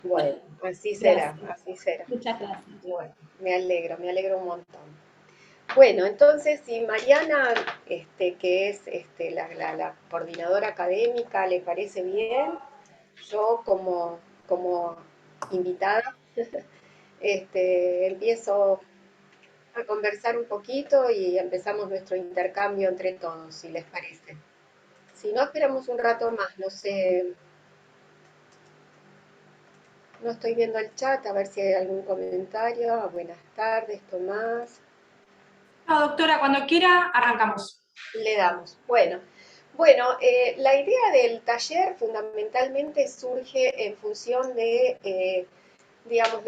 Bueno, así será, Gracias, así será. muchas gracias. Bueno, me alegro un montón. Bueno, entonces, si Mariana, que es la coordinadora académica, le parece bien, yo como invitada, empiezo a conversar un poquito y empezamos nuestro intercambio entre todos, si les parece. Si no, esperamos un rato más, no sé, no estoy viendo el chat, a ver si hay algún comentario. Buenas tardes, Tomás. No, doctora, cuando quiera, arrancamos. Le damos. Bueno, la idea del taller fundamentalmente surge en función de, digamos,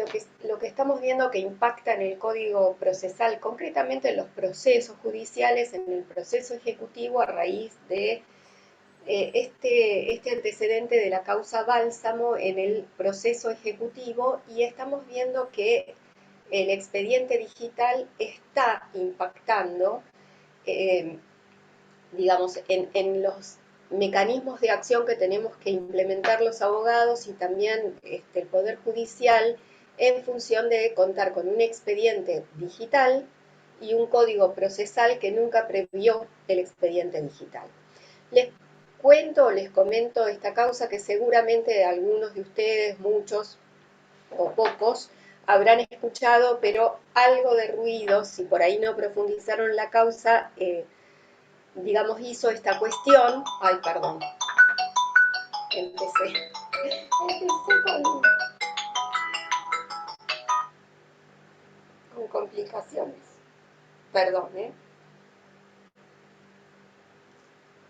lo que estamos viendo que impacta en el código procesal, concretamente en los procesos judiciales, en el proceso ejecutivo a raíz de este antecedente de la causa Bálsamo en el proceso ejecutivo y estamos viendo que el expediente digital está impactando, eh, digamos, en los mecanismos de acción que tenemos que implementar los abogados y también el Poder Judicial en función de contar con un expediente digital y un código procesal que nunca previó el expediente digital. Les cuento, les comento esta causa que seguramente algunos de ustedes, muchos o pocos, habrán escuchado, pero algo de ruido, si por ahí no profundizaron la causa, digamos, hizo esta cuestión. Ay, perdón, empecé con complicaciones. Perdón, ¿eh?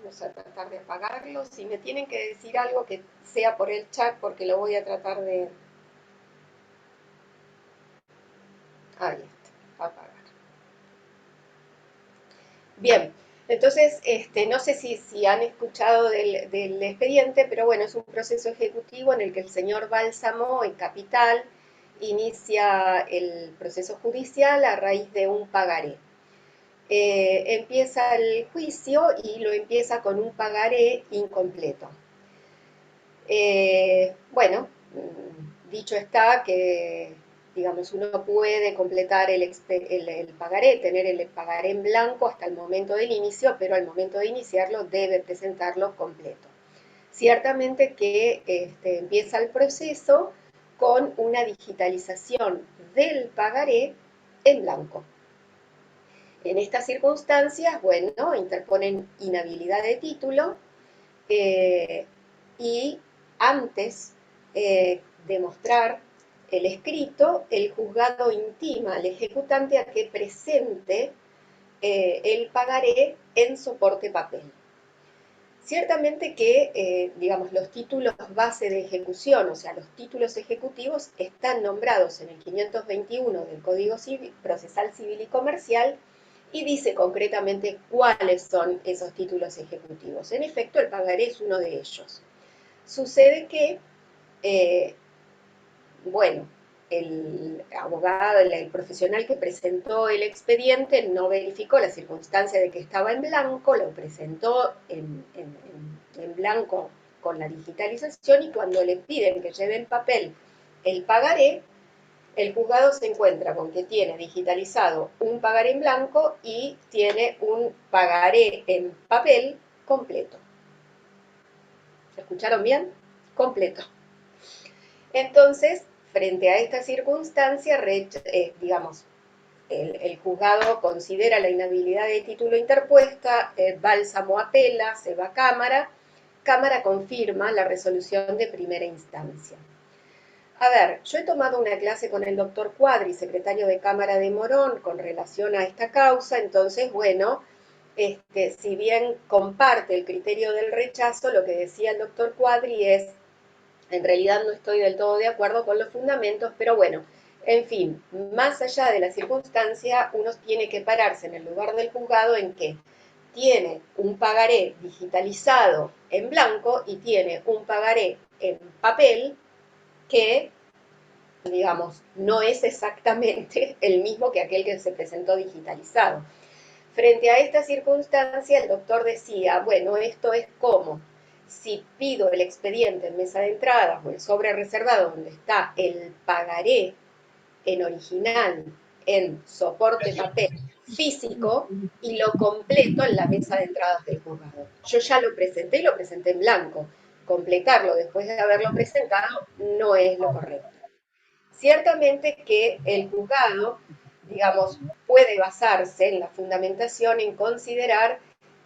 Vamos a tratar de apagarlo. Si me tienen que decir algo que sea por el chat, porque lo voy a tratar de... Ahí está, apagar. Bien, entonces, no sé si han escuchado del expediente, pero bueno, es un proceso ejecutivo en el que el señor Bálsamo, en Capital, inicia el proceso judicial a raíz de un pagaré. Empieza el juicio y lo empieza con un pagaré incompleto. Bueno, dicho está que, digamos, uno puede completar el pagaré, tener el pagaré en blanco hasta el momento del inicio, pero al momento de iniciarlo debe presentarlo completo. Ciertamente que empieza el proceso con una digitalización del pagaré en blanco. En estas circunstancias, bueno, interponen inhabilidad de título, eh, y antes de mostrar el escrito, el juzgado intima al ejecutante a que presente el pagaré en soporte papel. Ciertamente que, digamos, los títulos base de ejecución, o sea, los títulos ejecutivos, están nombrados en el 521 del Código Civil, Procesal Civil y Comercial y dice concretamente cuáles son esos títulos ejecutivos. En efecto, el pagaré es uno de ellos. Sucede que, eh, bueno, el abogado, el profesional que presentó el expediente no verificó la circunstancia de que estaba en blanco, lo presentó en blanco con la digitalización y cuando le piden que lleve en papel el pagaré, el juzgado se encuentra con que tiene digitalizado un pagaré en blanco y tiene un pagaré en papel completo. ¿Se escucharon bien? Completo. Entonces, frente a esta circunstancia, digamos, el juzgado considera la inhabilidad de título interpuesta, Bálsamo apela, se va a Cámara, Cámara confirma la resolución de primera instancia. A ver, yo he tomado una clase con el doctor Cuadri, secretario de Cámara de Morón, con relación a esta causa, entonces, bueno, si bien comparte el criterio del rechazo, lo que decía el doctor Cuadri es en realidad no estoy del todo de acuerdo con los fundamentos, pero bueno, en fin, más allá de la circunstancia, uno tiene que pararse en el lugar del juzgado en que tiene un pagaré digitalizado en blanco y tiene un pagaré en papel que, digamos, no es exactamente el mismo que aquel que se presentó digitalizado. Frente a esta circunstancia, el doctor decía, bueno, esto es como si pido el expediente en mesa de entradas o el sobre reservado donde está el pagaré en original, en soporte papel físico, y lo completo en la mesa de entradas del juzgado. Yo ya lo presenté y lo presenté en blanco. Completarlo después de haberlo presentado no es lo correcto. Ciertamente que el juzgado, digamos, puede basarse en la fundamentación en considerar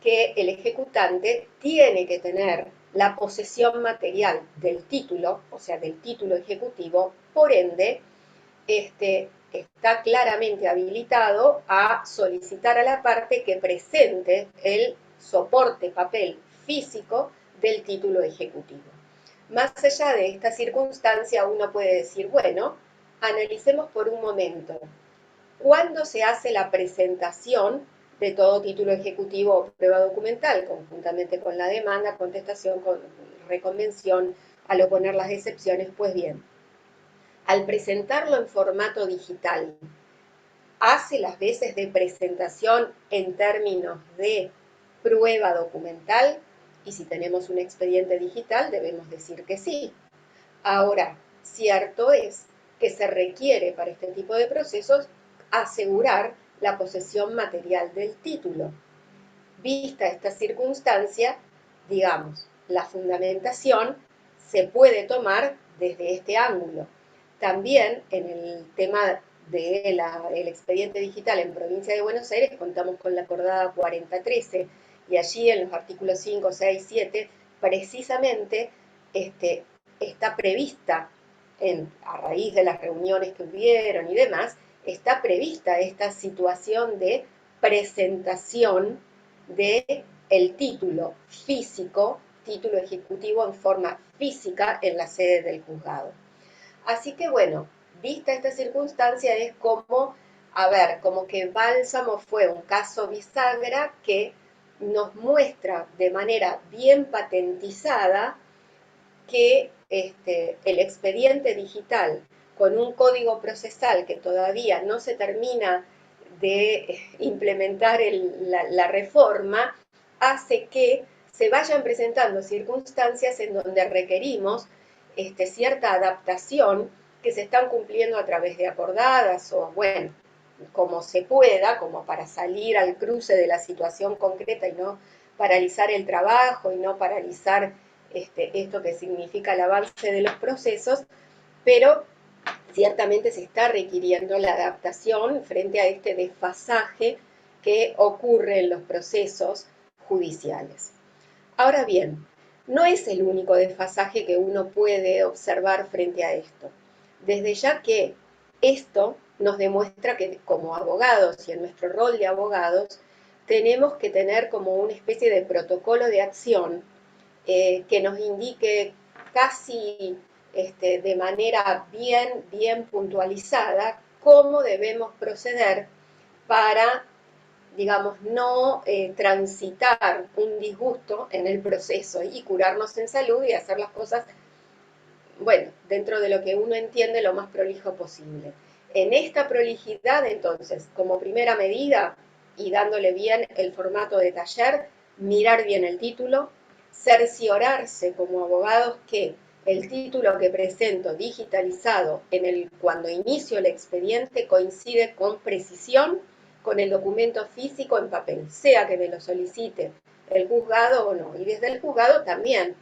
que el ejecutante tiene que tener la posesión material del título, o sea, del título ejecutivo, por ende, está claramente habilitado a solicitar a la parte que presente el soporte papel físico del título ejecutivo. Más allá de esta circunstancia, uno puede decir, bueno, analicemos por un momento, ¿cuándo se hace la presentación de todo título ejecutivo o prueba documental, conjuntamente con la demanda, contestación, con reconvención, al oponer las excepciones? Pues bien, al presentarlo en formato digital, hace las veces de presentación en términos de prueba documental, y si tenemos un expediente digital debemos decir que sí. Ahora, cierto es que se requiere para este tipo de procesos asegurar la posesión material del título. Vista esta circunstancia, digamos, la fundamentación se puede tomar desde este ángulo. También en el tema del expediente digital en Provincia de Buenos Aires contamos con la acordada 4013 y allí en los artículos 5, 6, 7 precisamente está prevista, a raíz de las reuniones que hubieron y demás, está prevista esta situación de presentación de el título físico, título ejecutivo en forma física en la sede del juzgado. Así que bueno, vista esta circunstancia es como, a ver, como que Bálsamo fue un caso bisagra que nos muestra de manera bien patentizada que el expediente digital con un código procesal que todavía no se termina de implementar la reforma, hace que se vayan presentando circunstancias en donde requerimos cierta adaptación que se están cumpliendo a través de acordadas o, bueno, como se pueda, como para salir al cruce de la situación concreta y no paralizar el trabajo y no paralizar esto que significa el avance de los procesos, pero ciertamente se está requiriendo la adaptación frente a este desfasaje que ocurre en los procesos judiciales. Ahora bien, no es el único desfasaje que uno puede observar frente a esto. Desde ya que esto nos demuestra que como abogados y en nuestro rol de abogados tenemos que tener como una especie de protocolo de acción que nos indique casi de manera bien puntualizada cómo debemos proceder para, digamos, no transitar un disgusto en el proceso y curarnos en salud y hacer las cosas, bueno, dentro de lo que uno entiende lo más prolijo posible. En esta prolijidad, entonces, como primera medida, y dándole bien el formato de taller, mirar bien el título, cerciorarse como abogados que el título que presento digitalizado cuando inicio el expediente coincide con precisión con el documento físico en papel, sea que me lo solicite el juzgado o no. Y desde el juzgado también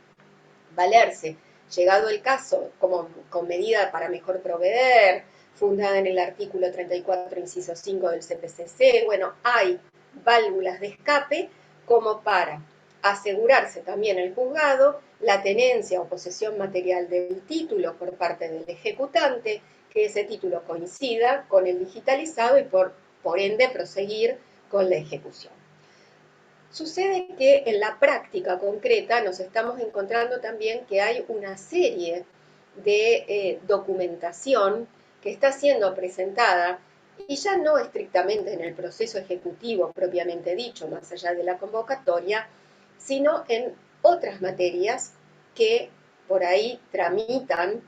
valerse, llegado el caso, como con medida para mejor proveer, fundada en el artículo 34, inciso 5 del CPCC, bueno, hay válvulas de escape como para asegurarse también el juzgado la tenencia o posesión material del título por parte del ejecutante, que ese título coincida con el digitalizado y por ende proseguir con la ejecución. Sucede que en la práctica concreta nos estamos encontrando también que hay una serie de documentación que está siendo presentada y ya no estrictamente en el proceso ejecutivo propiamente dicho, más allá de la convocatoria, sino en otras materias que por ahí tramitan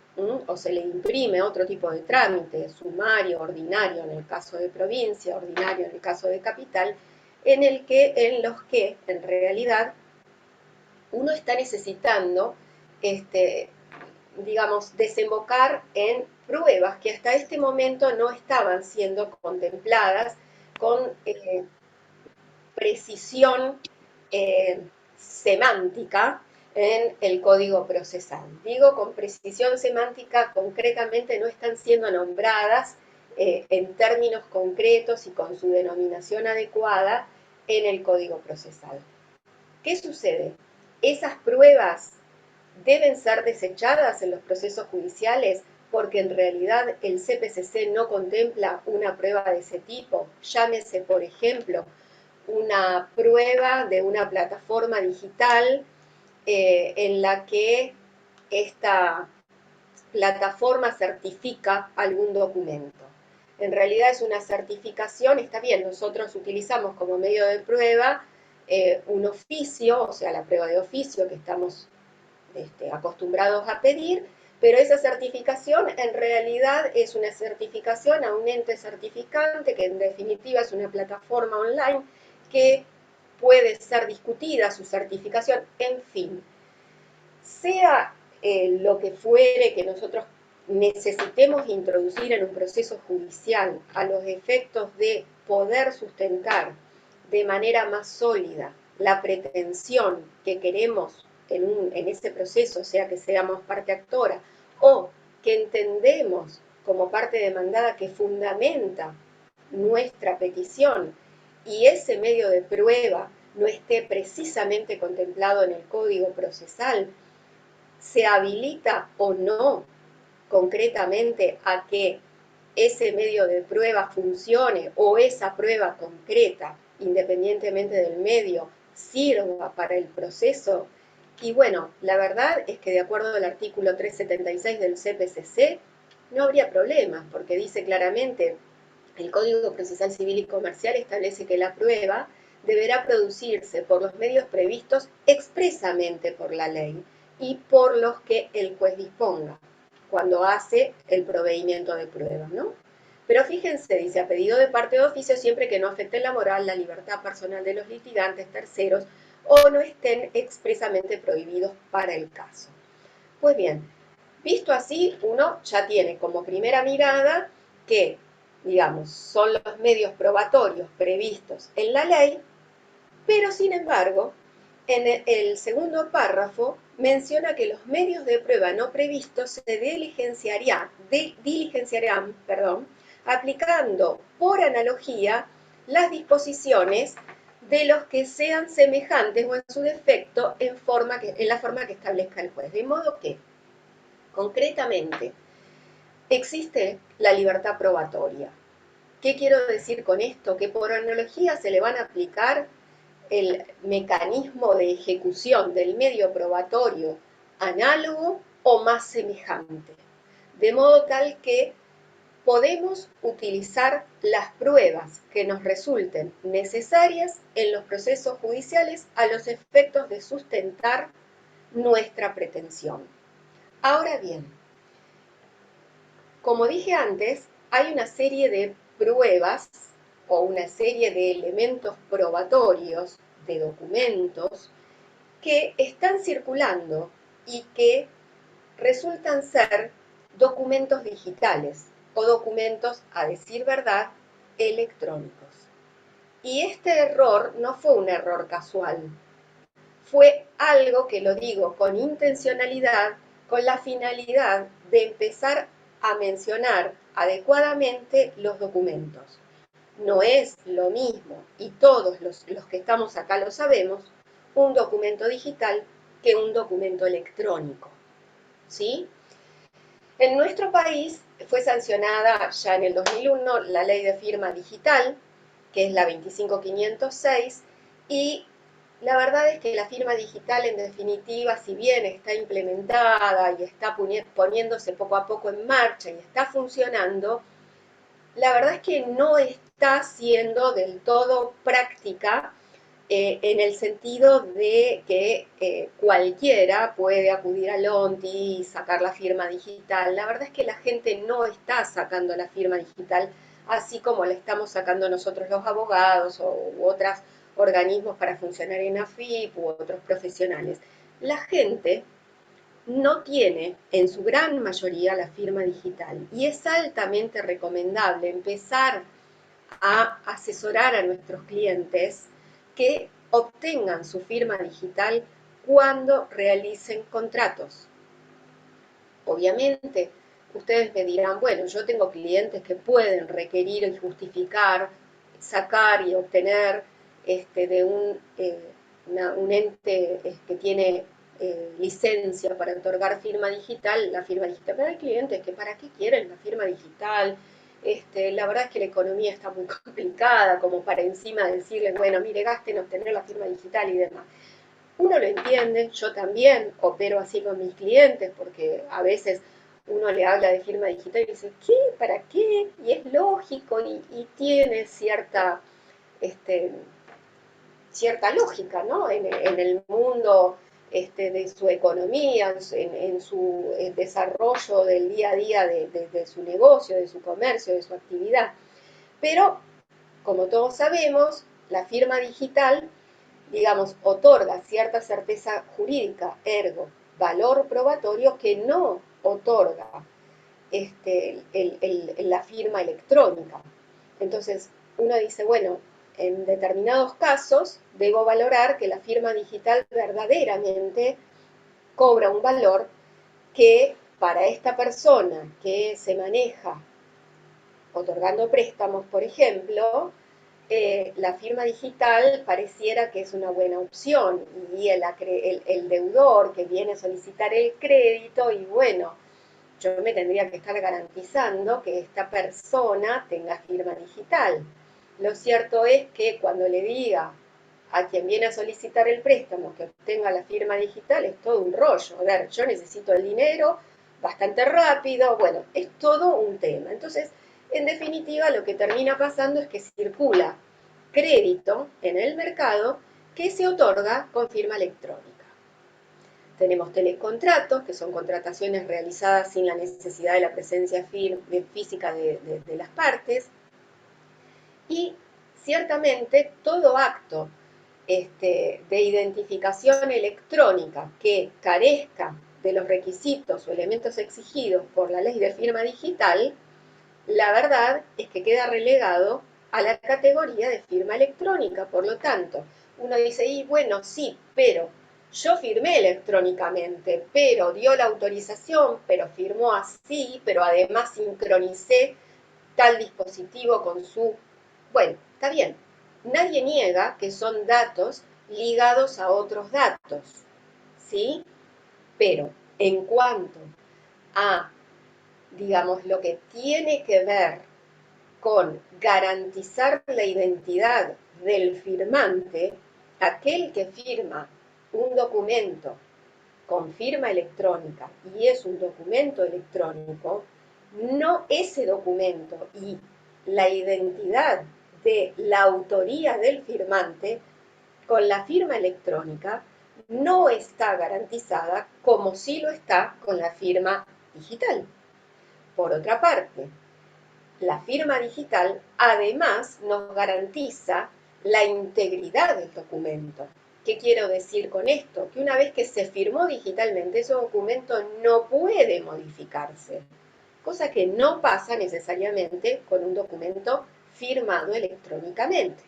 o se le imprime otro tipo de trámite, sumario, ordinario en el caso de provincia, ordinario en el caso de capital, en los que en realidad uno está necesitando, digamos, desembocar en pruebas que hasta este momento no estaban siendo contempladas con precisión semántica en el código procesal. Digo, con precisión semántica, concretamente no están siendo nombradas en términos concretos y con su denominación adecuada en el código procesal. ¿Qué sucede? Esas pruebas deben ser desechadas en los procesos judiciales porque en realidad el CPCC no contempla una prueba de ese tipo. Llámese, por ejemplo, una prueba de una plataforma digital en la que esta plataforma certifica algún documento. En realidad es una certificación, está bien, nosotros utilizamos como medio de prueba un oficio, o sea, la prueba de oficio que estamos acostumbrados a pedir, pero esa certificación en realidad es una certificación a un ente certificante, que en definitiva es una plataforma online que puede ser discutida su certificación, en fin. Sea lo que fuere que nosotros necesitemos introducir en un proceso judicial a los efectos de poder sustentar de manera más sólida la pretensión que queremos en ese proceso, sea que seamos parte actora, o que entendemos como parte demandada que fundamenta nuestra petición y ese medio de prueba no esté precisamente contemplado en el código procesal, se habilita o no concretamente a que ese medio de prueba funcione o esa prueba concreta, independientemente del medio, sirva para el proceso. Y bueno, la verdad es que de acuerdo al artículo 376 del CPCC, no habría problemas, porque dice claramente, el Código Procesal Civil y Comercial establece que la prueba deberá producirse por los medios previstos expresamente por la ley y por los que el juez disponga cuando hace el proveimiento de pruebas, ¿no? Pero fíjense, dice, a pedido de parte de oficio, siempre que no afecte la moral, la libertad personal de los litigantes, terceros, o no estén expresamente prohibidos para el caso. Pues bien, visto así, uno ya tiene como primera mirada que, digamos, son los medios probatorios previstos en la ley, pero sin embargo, en el segundo párrafo menciona que los medios de prueba no previstos se diligenciarán, aplicando por analogía las disposiciones de los que sean semejantes o en su defecto en la forma que establezca el juez. De modo que, concretamente, existe la libertad probatoria. ¿Qué quiero decir con esto? Que por analogía se le van a aplicar el mecanismo de ejecución del medio probatorio análogo o más semejante, de modo tal que podemos utilizar las pruebas que nos resulten necesarias en los procesos judiciales a los efectos de sustentar nuestra pretensión. Ahora bien, como dije antes, hay una serie de pruebas o una serie de elementos probatorios de documentos que están circulando y que resultan ser documentos digitales o documentos, a decir verdad, electrónicos. Y este error no fue un error casual, fue algo que lo digo con intencionalidad, con la finalidad de empezar a mencionar adecuadamente los documentos. No es lo mismo, y todos los que estamos acá lo sabemos, un documento digital que un documento electrónico. ¿Sí? En nuestro país fue sancionada ya en el 2001 la ley de firma digital, que es la 25506, y la verdad es que la firma digital, en definitiva, si bien está implementada y está poniéndose poco a poco en marcha y está funcionando, la verdad es que no está siendo del todo práctica en el sentido de que cualquiera puede acudir al ONTI y sacar la firma digital. La verdad es que la gente no está sacando la firma digital así como la estamos sacando nosotros los abogados u otros organismos para funcionar en AFIP u otros profesionales. La gente no tiene en su gran mayoría la firma digital y es altamente recomendable empezar a asesorar a nuestros clientes que obtengan su firma digital cuando realicen contratos. Obviamente, ustedes me dirán, bueno, yo tengo clientes que pueden requerir y justificar, sacar y obtener de un ente que tiene licencia para otorgar firma digital, la firma digital. Pero hay clientes que para qué quieren la firma digital. La verdad es que la economía está muy complicada como para encima decirles, bueno, mire, gasten obtener la firma digital y demás. Uno lo entiende, yo también opero así con mis clientes, porque a veces uno le habla de firma digital y dice, ¿qué? ¿Para qué? Y es lógico y tiene este, cierta lógica, ¿no? En el mundo de su economía, en su desarrollo del día a día de su negocio, de su comercio, de su actividad. Pero, como todos sabemos, la firma digital, digamos, otorga cierta certeza jurídica, ergo, valor probatorio que no otorga la firma electrónica. Entonces, uno dice, bueno, en determinados casos debo valorar que la firma digital verdaderamente cobra un valor que para esta persona que se maneja otorgando préstamos, por ejemplo, la firma digital pareciera que es una buena opción y el deudor que viene a solicitar el crédito y bueno, yo me tendría que estar garantizando que esta persona tenga firma digital. Lo cierto es que cuando le diga a quien viene a solicitar el préstamo que obtenga la firma digital es todo un rollo. A ver, yo necesito el dinero bastante rápido, bueno, es todo un tema. Entonces, en definitiva, lo que termina pasando es que circula crédito en el mercado que se otorga con firma electrónica. Tenemos telecontratos, que son contrataciones realizadas sin la necesidad de la presencia física de las partes. Y ciertamente todo acto de identificación electrónica que carezca de los requisitos o elementos exigidos por la ley de firma digital, la verdad es que queda relegado a la categoría de firma electrónica. Por lo tanto, uno dice, y bueno, sí, pero yo firmé electrónicamente, pero dio la autorización, pero firmó así, pero además sincronicé tal dispositivo con su... Bueno, está bien. Nadie niega que son datos ligados a otros datos, ¿sí? Pero en cuanto a, digamos, lo que tiene que ver con garantizar la identidad del firmante, aquel que firma un documento con firma electrónica y es un documento electrónico, no ese documento y la identidad de la autoría del firmante con la firma electrónica no está garantizada como sí lo está con la firma digital. Por otra parte, la firma digital además nos garantiza la integridad del documento. ¿Qué quiero decir con esto? Que una vez que se firmó digitalmente, ese documento no puede modificarse, cosa que no pasa necesariamente con un documento firmado electrónicamente.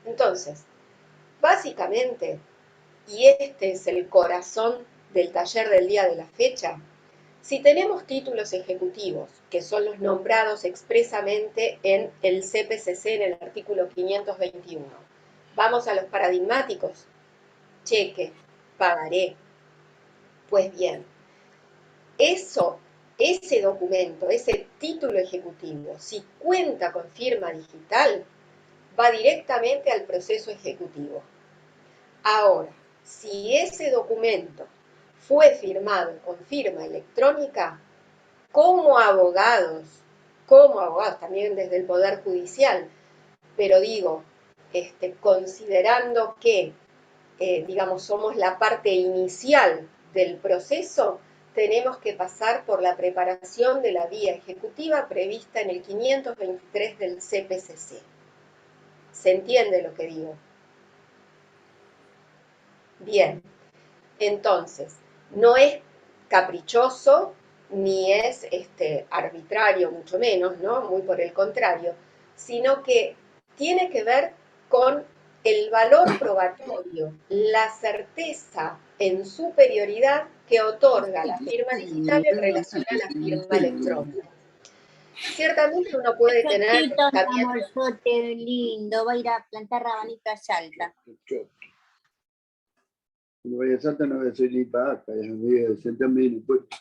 Entonces, básicamente, y este es el corazón del taller del día de la fecha, si tenemos títulos ejecutivos, que son los nombrados expresamente en el CPCC en el artículo 521, vamos a los paradigmáticos, cheque, pagaré. Pues bien, ese documento, ese título ejecutivo, si cuenta con firma digital, va directamente al proceso ejecutivo. Ahora, si ese documento fue firmado con firma electrónica, como abogados también desde el Poder Judicial, pero digo, considerando que, digamos, somos la parte inicial del proceso, tenemos que pasar por la preparación de la vía ejecutiva prevista en el 523 del CPCC. ¿Se entiende lo que digo? Bien. Entonces, no es caprichoso ni es arbitrario, mucho menos, ¿no? Muy por el contrario, sino que tiene que ver con el valor probatorio, la certeza en superioridad que otorga la firma digital en relación a la firma electrónica. Ciertamente uno puede tener Perfectito, mi también... amorzote lindo, va a ir a plantar rabanito a Salta. Cuando vaya a Salta no voy a hacer ni paca, voy a sentarme en el puesto.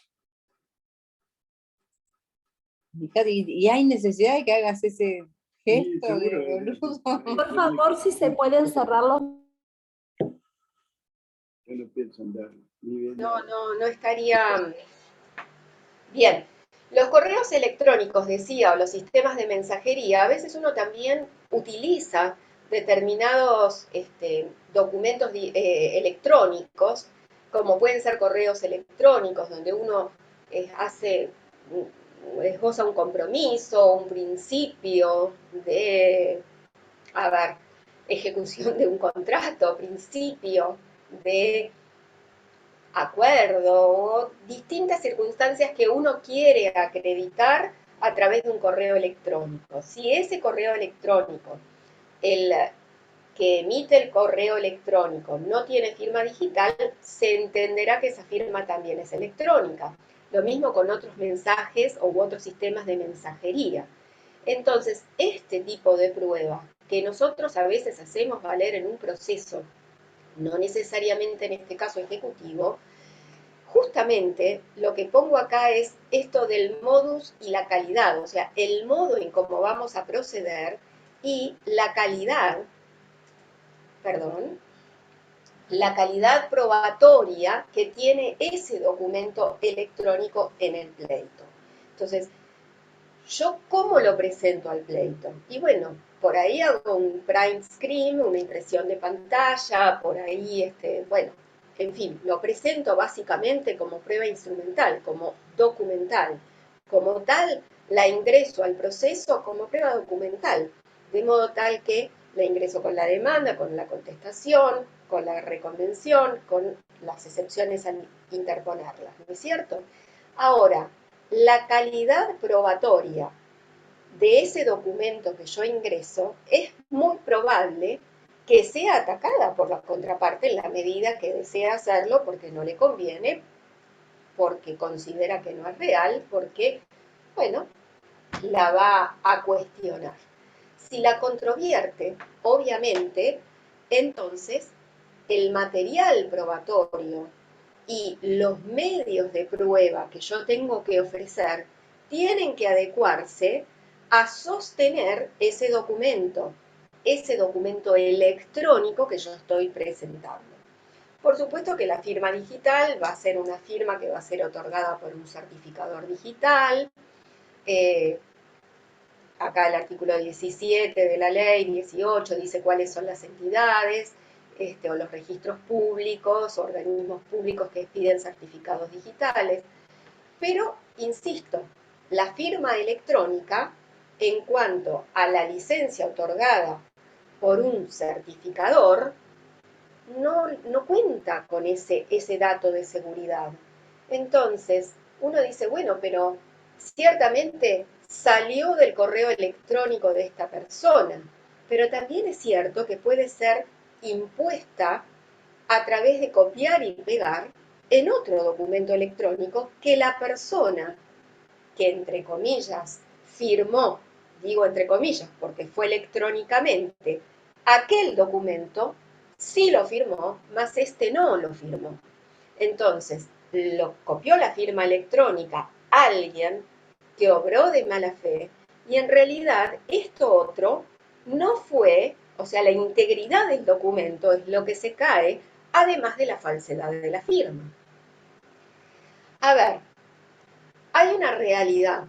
¿Y hay necesidad de que hagas ese Sí, gesto seguro, de boludo? Por favor, si se pueden cerrar los... Yo no pienso andar ni bien. No estaría bien. Los correos electrónicos, decía, o los sistemas de mensajería, a veces uno también utiliza determinados documentos electrónicos, como pueden ser correos electrónicos, donde uno esboza un compromiso, un principio de, ejecución de un contrato, principio de acuerdo o distintas circunstancias que uno quiere acreditar a través de un correo electrónico. Si ese correo electrónico, el que emite el correo electrónico, no tiene firma digital, se entenderá que esa firma también es electrónica. Lo mismo con otros mensajes u otros sistemas de mensajería. Entonces, este tipo de prueba que nosotros a veces hacemos valer en un proceso, no necesariamente en este caso ejecutivo, justamente lo que pongo acá es esto del modus y la calidad, o sea, el modo en cómo vamos a proceder y la calidad, la calidad probatoria que tiene ese documento electrónico en el pleito. Entonces, ¿yo cómo lo presento al pleito? Y bueno, por ahí hago un print screen, una impresión de pantalla, por ahí, bueno, en fin, lo presento básicamente como prueba instrumental, como documental. Como tal, la ingreso al proceso como prueba documental, de modo tal que la ingreso con la demanda, con la contestación, con la reconvención, con las excepciones al interponerlas, ¿no es cierto? Ahora, la calidad probatoria de ese documento que yo ingreso es muy probable que sea atacada por la contraparte en la medida que desea hacerlo porque no le conviene, porque considera que no es real, porque, bueno, la va a cuestionar. Si la controvierte, obviamente, entonces el material probatorio y los medios de prueba que yo tengo que ofrecer tienen que adecuarse a sostener ese documento electrónico que yo estoy presentando. Por supuesto que la firma digital va a ser una firma que va a ser otorgada por un certificador digital. Acá el artículo 17 de la ley 18 dice cuáles son las entidades o los registros públicos, organismos públicos que piden certificados digitales. Pero, insisto, la firma electrónica, en cuanto a la licencia otorgada por un certificador, no cuenta con ese dato de seguridad. Entonces, uno dice, bueno, pero ciertamente salió del correo electrónico de esta persona, pero también es cierto que puede ser impuesta a través de copiar y pegar en otro documento electrónico que la persona que, entre comillas, firmó, digo entre comillas porque fue electrónicamente, aquel documento sí lo firmó, mas este no lo firmó. Entonces, lo copió la firma electrónica alguien que obró de mala fe y en realidad esto otro no fue, o sea, la integridad del documento es lo que se cae, además de la falsedad de la firma. A ver, hay una realidad.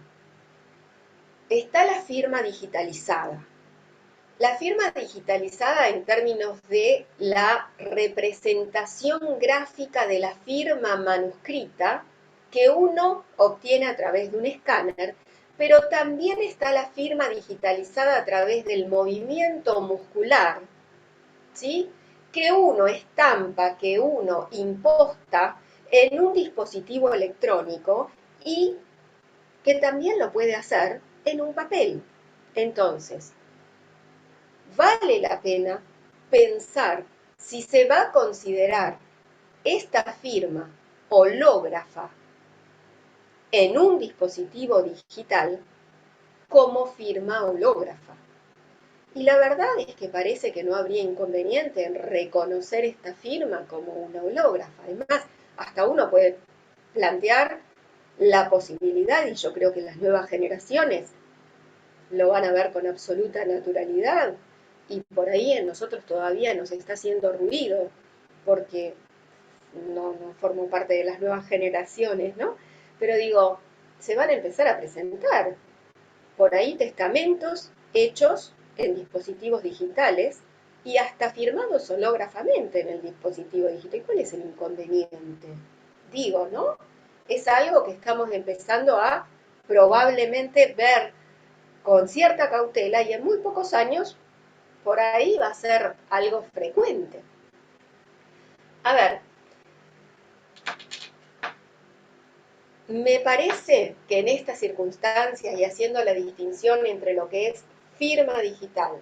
Está la firma digitalizada. La firma digitalizada en términos de la representación gráfica de la firma manuscrita que uno obtiene a través de un escáner, pero también está la firma digitalizada a través del movimiento muscular, ¿sí? que uno estampa, que uno imposta en un dispositivo electrónico y que también lo puede hacer en un papel. Entonces, vale la pena pensar si se va a considerar esta firma hológrafa en un dispositivo digital como firma hológrafa. Y la verdad es que parece que no habría inconveniente en reconocer esta firma como una hológrafa. Además, hasta uno puede plantear la posibilidad, y yo creo que las nuevas generaciones lo van a ver con absoluta naturalidad, y por ahí en nosotros todavía nos está haciendo ruido, porque no formo parte de las nuevas generaciones, ¿no? Pero digo, se van a empezar a presentar por ahí testamentos hechos en dispositivos digitales y hasta firmados hológrafamente en el dispositivo digital. ¿Cuál es el inconveniente? Digo, ¿no? Es algo que estamos empezando a probablemente ver con cierta cautela y en muy pocos años por ahí va a ser algo frecuente. A ver, me parece que en estas circunstancias y haciendo la distinción entre lo que es firma digital,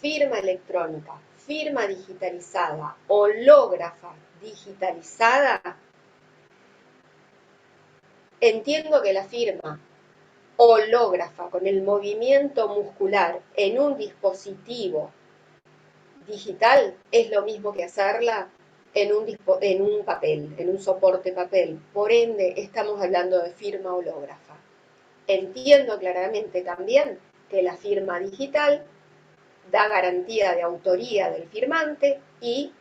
firma electrónica, firma digitalizada, hológrafa digitalizada, entiendo que la firma hológrafa con el movimiento muscular en un dispositivo digital es lo mismo que hacerla en un papel, en un soporte papel. Por ende, estamos hablando de firma hológrafa. Entiendo claramente también que la firma digital da garantía de autoría del firmante y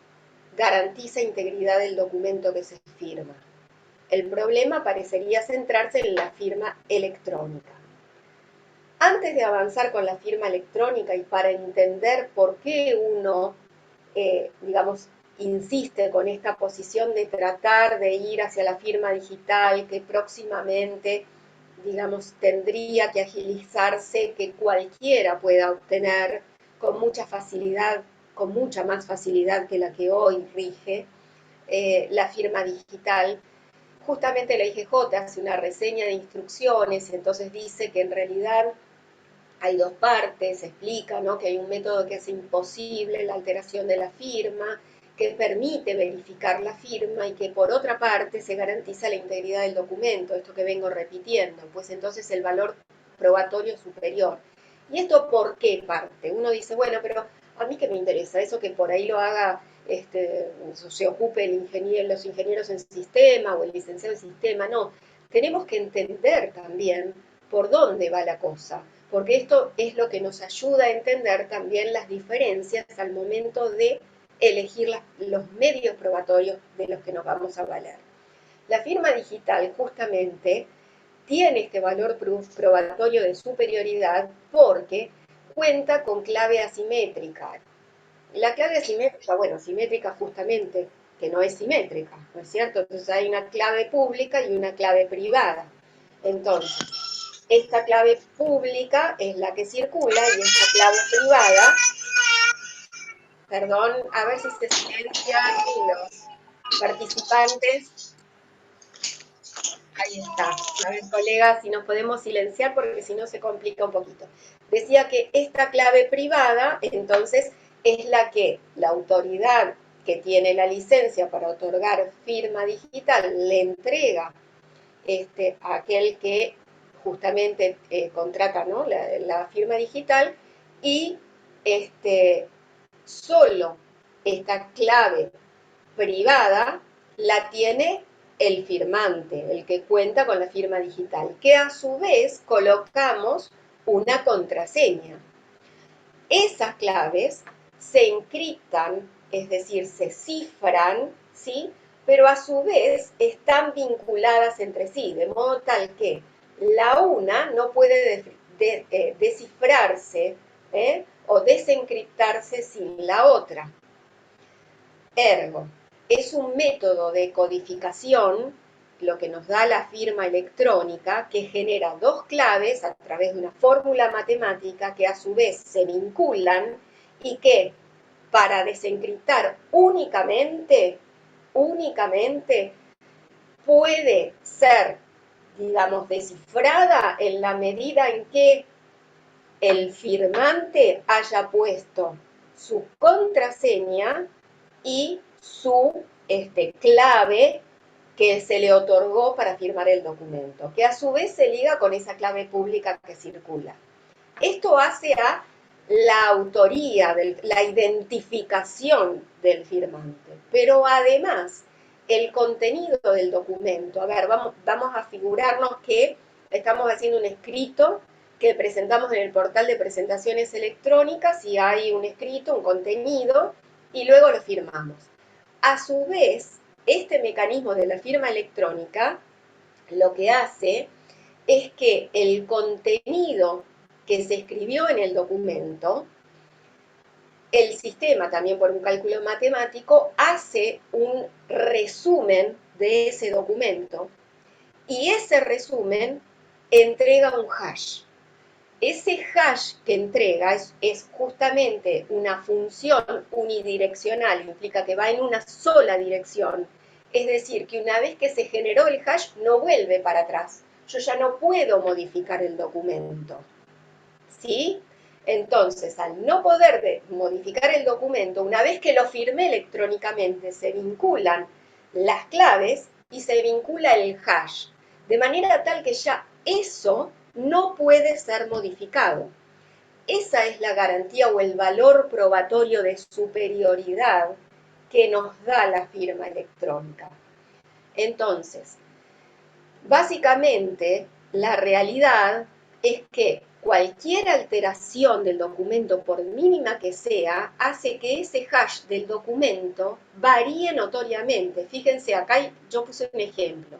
garantiza integridad del documento que se firma. El problema parecería centrarse en la firma electrónica. Antes de avanzar con la firma electrónica y para entender por qué uno, digamos, insiste con esta posición de tratar de ir hacia la firma digital, que próximamente, digamos, tendría que agilizarse, que cualquiera pueda obtener con mucha facilidad, con mucha más facilidad que la que hoy rige la firma digital. Justamente la IGJ hace una reseña de instrucciones, entonces dice que en realidad hay dos partes, explica, ¿no?, que hay un método que hace imposible la alteración de la firma, que permite verificar la firma y que por otra parte se garantiza la integridad del documento, esto que vengo repitiendo, pues entonces el valor probatorio es superior. ¿Y esto por qué parte? Uno dice, bueno, pero a mí qué me interesa, eso que por ahí lo haga, se ocupe los ingenieros en sistema o el licenciado en sistema, no. Tenemos que entender también por dónde va la cosa, porque esto es lo que nos ayuda a entender también las diferencias al momento de elegir los medios probatorios de los que nos vamos a valer. La firma digital justamente tiene este valor probatorio de superioridad porque cuenta con clave asimétrica. La clave asimétrica, bueno, simétrica justamente, que no es simétrica, ¿no es cierto? Entonces hay una clave pública y una clave privada. Entonces, esta clave pública es la que circula y esta clave privada, perdón, a ver si se silencian los participantes. Ahí está. A ver, colegas, si nos podemos silenciar porque si no se complica un poquito. Decía que esta clave privada, entonces, es la que la autoridad que tiene la licencia para otorgar firma digital le entrega a aquel que justamente contrata, ¿no?, la firma digital, y solo esta clave privada la tiene el firmante, el que cuenta con la firma digital, que a su vez colocamos una contraseña. Esas claves se encriptan, es decir, se cifran, ¿sí?, pero a su vez están vinculadas entre sí, de modo tal que la una no puede descifrarse o desencriptarse sin la otra. Ergo, es un método de codificación, lo que nos da la firma electrónica, que genera dos claves a través de una fórmula matemática que a su vez se vinculan y que para desencriptar únicamente puede ser, digamos, descifrada en la medida en que el firmante haya puesto su contraseña y su clave que se le otorgó para firmar el documento, que a su vez se liga con esa clave pública que circula. Esto hace a la autoría, la identificación del firmante, pero además el contenido del documento. A ver, vamos a figurarnos que estamos haciendo un escrito que presentamos en el portal de presentaciones electrónicas y hay un escrito, un contenido, y luego lo firmamos. A su vez, este mecanismo de la firma electrónica lo que hace es que el contenido que se escribió en el documento, el sistema, también por un cálculo matemático, hace un resumen de ese documento y ese resumen entrega un hash. Ese hash que entrega es justamente una función unidireccional, implica que va en una sola dirección. Es decir, que una vez que se generó el hash, no vuelve para atrás. Yo ya no puedo modificar el documento. ¿Sí? Entonces, al no poder modificar el documento, una vez que lo firmé electrónicamente, se vinculan las claves y se vincula el hash. De manera tal que ya eso no puede ser modificado. Esa es la garantía o el valor probatorio de superioridad que nos da la firma electrónica. Entonces, básicamente, la realidad es que cualquier alteración del documento, por mínima que sea, hace que ese hash del documento varíe notoriamente. Fíjense, acá yo puse un ejemplo.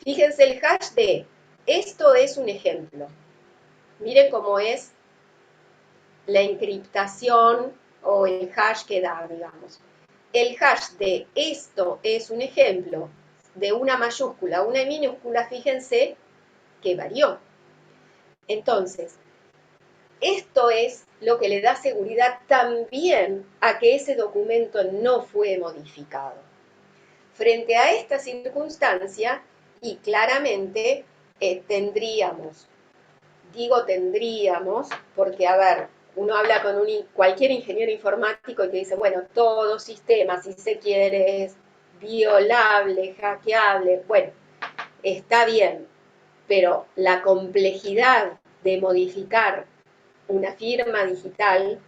Fíjense el hash de esto es un ejemplo. Miren cómo es la encriptación o el hash que da, digamos. El hash de esto es un ejemplo de una mayúscula a una minúscula, fíjense que varió. Entonces, esto es lo que le da seguridad también a que ese documento no fue modificado. Frente a esta circunstancia, y claramente tendríamos, porque a ver, uno habla con cualquier ingeniero informático y te dice, bueno, todo sistema, si se quiere, es violable, hackeable, bueno, está bien, pero la complejidad de modificar una firma digital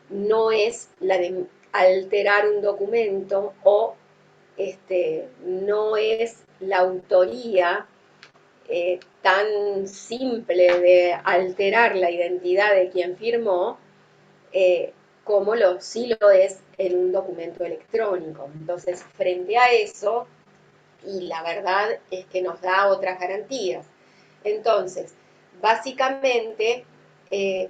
no es la de alterar un documento o no es la autoría tan simple de alterar la identidad de quien firmó como sí lo es en un documento electrónico. Entonces, frente a eso, y la verdad es que nos da otras garantías. Entonces, básicamente,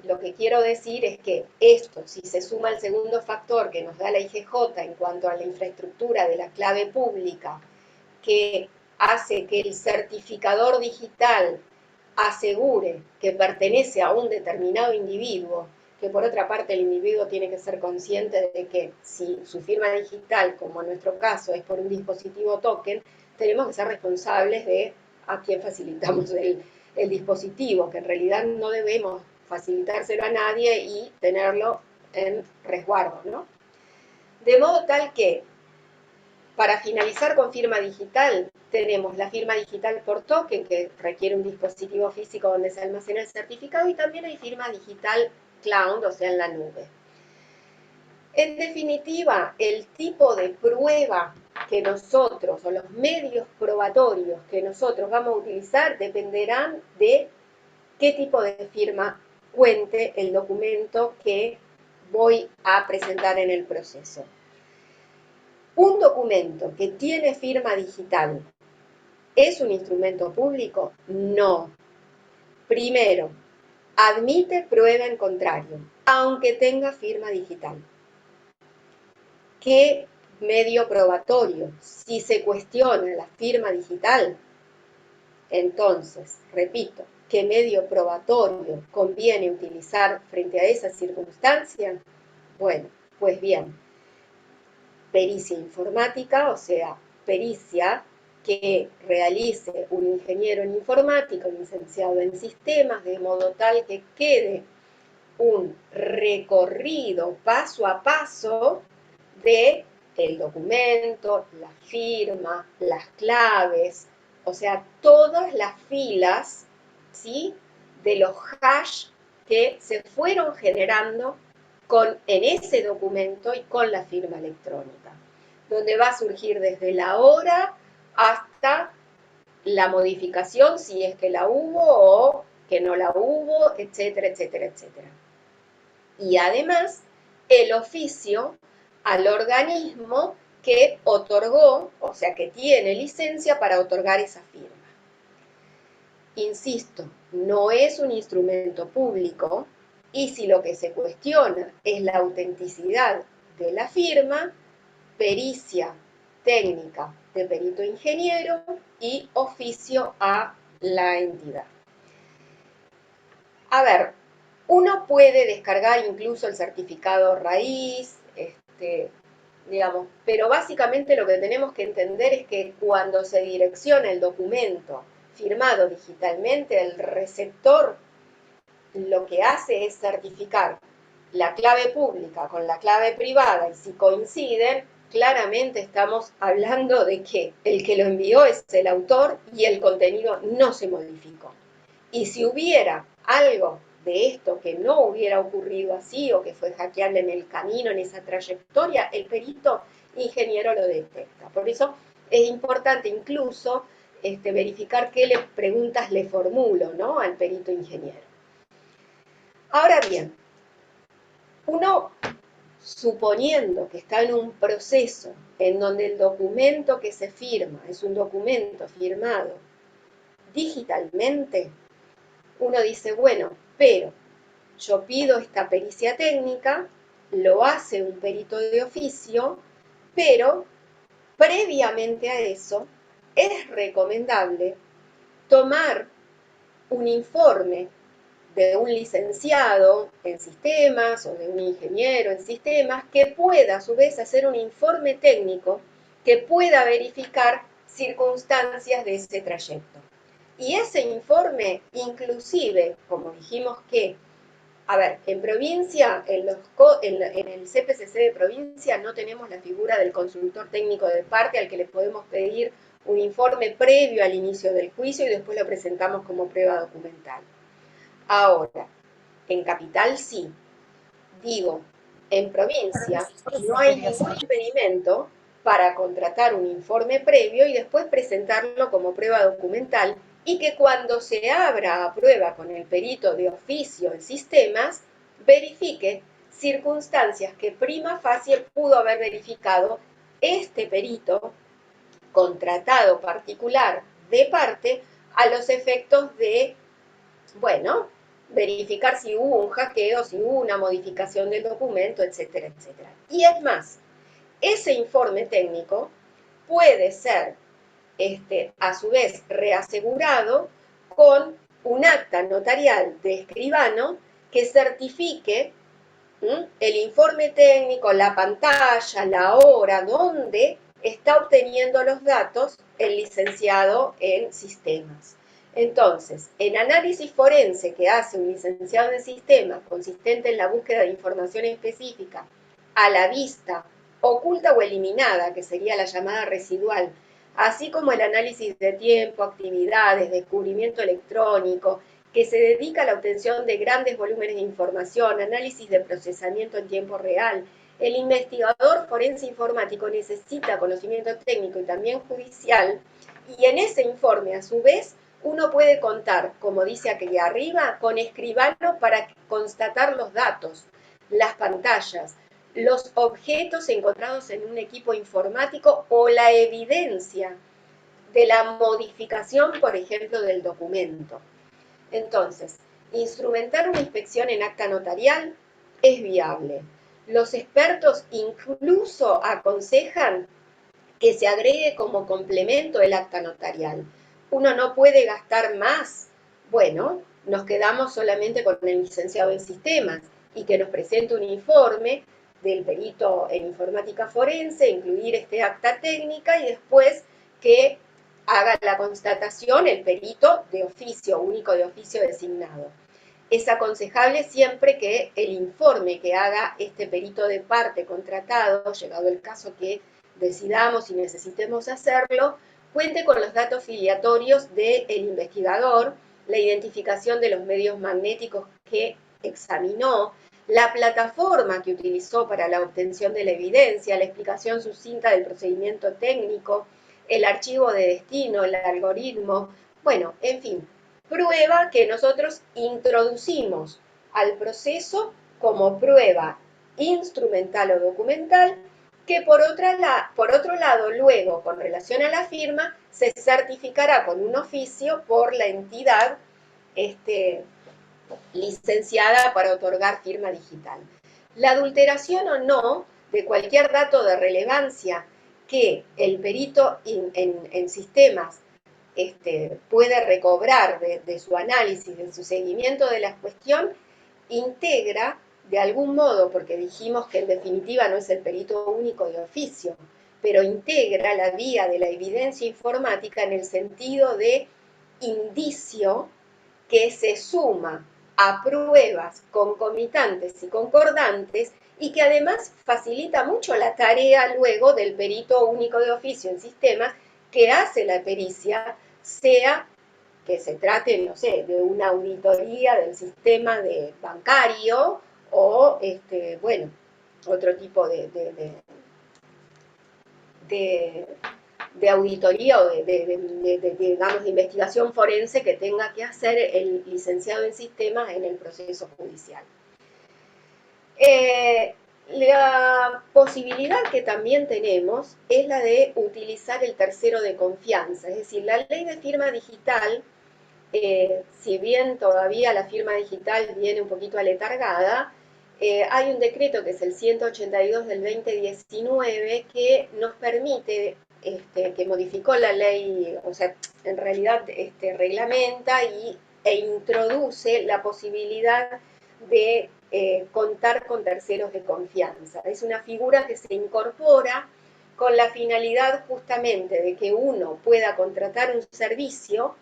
lo que quiero decir es que esto, si se suma el segundo factor que nos da la IGJ en cuanto a la infraestructura de la clave pública, que hace que el certificador digital asegure que pertenece a un determinado individuo, que por otra parte el individuo tiene que ser consciente de que si su firma digital, como en nuestro caso, es por un dispositivo token, tenemos que ser responsables de a quién facilitamos el dispositivo, que en realidad no debemos facilitárselo a nadie y tenerlo en resguardo, ¿no? De modo tal que, para finalizar con firma digital, tenemos la firma digital por token, que requiere un dispositivo físico donde se almacena el certificado, y también hay firma digital cloud, o sea, en la nube. En definitiva, el tipo de prueba que nosotros, o los medios probatorios que nosotros vamos a utilizar, dependerán de qué tipo de firma cuente el documento que voy a presentar en el proceso. ¿Un documento que tiene firma digital es un instrumento público? No. Primero, admite prueba en contrario, aunque tenga firma digital. ¿Qué medio probatorio? Si se cuestiona la firma digital, entonces, repito, ¿qué medio probatorio conviene utilizar frente a esa circunstancia? Bueno, Pues bien, pericia informática, o sea, pericia que realice un ingeniero en informática, un licenciado en sistemas, de modo tal que quede un recorrido paso a paso de el documento, la firma, las claves, o sea, todas las filas, ¿sí?, de los hash que se fueron generando en ese documento y con la firma electrónica, donde va a surgir desde la hora hasta la modificación, si es que la hubo o que no la hubo, etcétera, etcétera, etcétera. Y además, el oficio al organismo que otorgó, o sea, que tiene licencia para otorgar esa firma. Insisto, no es un instrumento público y si lo que se cuestiona es la autenticidad de la firma, pericia técnica de perito ingeniero y oficio a la entidad. A ver, uno puede descargar incluso el certificado raíz, digamos, pero básicamente lo que tenemos que entender es que cuando se direcciona el documento firmado digitalmente, el receptor lo que hace es certificar la clave pública con la clave privada y si coinciden, claramente estamos hablando de que el que lo envió es el autor y el contenido no se modificó. Y si hubiera algo de esto que no hubiera ocurrido así o que fue hackeable en el camino, en esa trayectoria, el perito ingeniero lo detecta. Por eso es importante incluso verificar qué preguntas le formulo, ¿no?, al perito ingeniero. Ahora bien, uno suponiendo que está en un proceso en donde el documento que se firma es un documento firmado digitalmente, uno dice, bueno, pero yo pido esta pericia técnica, lo hace un perito de oficio, pero previamente a eso es recomendable tomar un informe de un licenciado en sistemas o de un ingeniero en sistemas que pueda a su vez hacer un informe técnico que pueda verificar circunstancias de ese trayecto. Y ese informe inclusive, como dijimos que, a ver, en provincia, en el CPCC de provincia no tenemos la figura del consultor técnico de parte al que le podemos pedir un informe previo al inicio del juicio y después lo presentamos como prueba documental. Ahora, en capital sí. Digo, en provincia no hay ningún impedimento para contratar un informe previo y después presentarlo como prueba documental y que cuando se abra a prueba con el perito de oficio en sistemas, verifique circunstancias que prima facie pudo haber verificado este perito contratado particular de parte a los efectos de, bueno, verificar si hubo un hackeo, si hubo una modificación del documento, etcétera, etcétera. Y es más, ese informe técnico puede ser, a su vez, reasegurado con un acta notarial de escribano que certifique el informe técnico, la pantalla, la hora, donde está obteniendo los datos el licenciado en sistemas. Entonces, en análisis forense que hace un licenciado en sistemas, consistente en la búsqueda de información específica a la vista, oculta o eliminada, que sería la llamada residual, así como el análisis de tiempo, actividades, descubrimiento electrónico, que se dedica a la obtención de grandes volúmenes de información, análisis de procesamiento en tiempo real. El investigador forense informático necesita conocimiento técnico y también judicial, y en ese informe, a su vez, uno puede contar, como dice aquí arriba, con escribano para constatar los datos, las pantallas, los objetos encontrados en un equipo informático o la evidencia de la modificación, por ejemplo, del documento. Entonces, instrumentar una inspección en acta notarial es viable. Los expertos incluso aconsejan que se agregue como complemento el acta notarial. Uno no puede gastar más. Bueno, nos quedamos solamente con el licenciado en sistemas y que nos presente un informe del perito en informática forense, incluir este acta técnica y después que haga la constatación el perito de oficio, único de oficio designado. Es aconsejable siempre que el informe que haga este perito de parte contratado, llegado el caso que decidamos y necesitemos hacerlo, cuente con los datos filiatorios del investigador, la identificación de los medios magnéticos que examinó, la plataforma que utilizó para la obtención de la evidencia, la explicación sucinta del procedimiento técnico, el archivo de destino, el algoritmo, bueno, en fin, prueba que nosotros introducimos al proceso como prueba instrumental o documental, que por otro lado, luego, con relación a la firma, se certificará con un oficio por la entidad licenciada para otorgar firma digital. La adulteración o no de cualquier dato de relevancia que el perito en sistemas puede recobrar de su análisis, de su seguimiento de la cuestión, integra de algún modo, porque dijimos que en definitiva no es el perito único de oficio, pero integra la vía de la evidencia informática en el sentido de indicio que se suma a pruebas concomitantes y concordantes y que además facilita mucho la tarea luego del perito único de oficio en sistemas que hace la pericia, sea que se trate, no sé, de una auditoría del sistema bancario o, bueno, otro tipo de auditoría o digamos, de investigación forense que tenga que hacer el licenciado en sistemas en el proceso judicial. La posibilidad que también tenemos es la de utilizar el tercero de confianza, es decir, la ley de firma digital, si bien todavía la firma digital viene un poquito aletargada, hay un decreto que es el 182 del 2019 que nos permite, que modificó la ley, o sea, en realidad reglamenta e introduce la posibilidad de contar con terceros de confianza. Es una figura que se incorpora con la finalidad justamente de que uno pueda contratar un servicio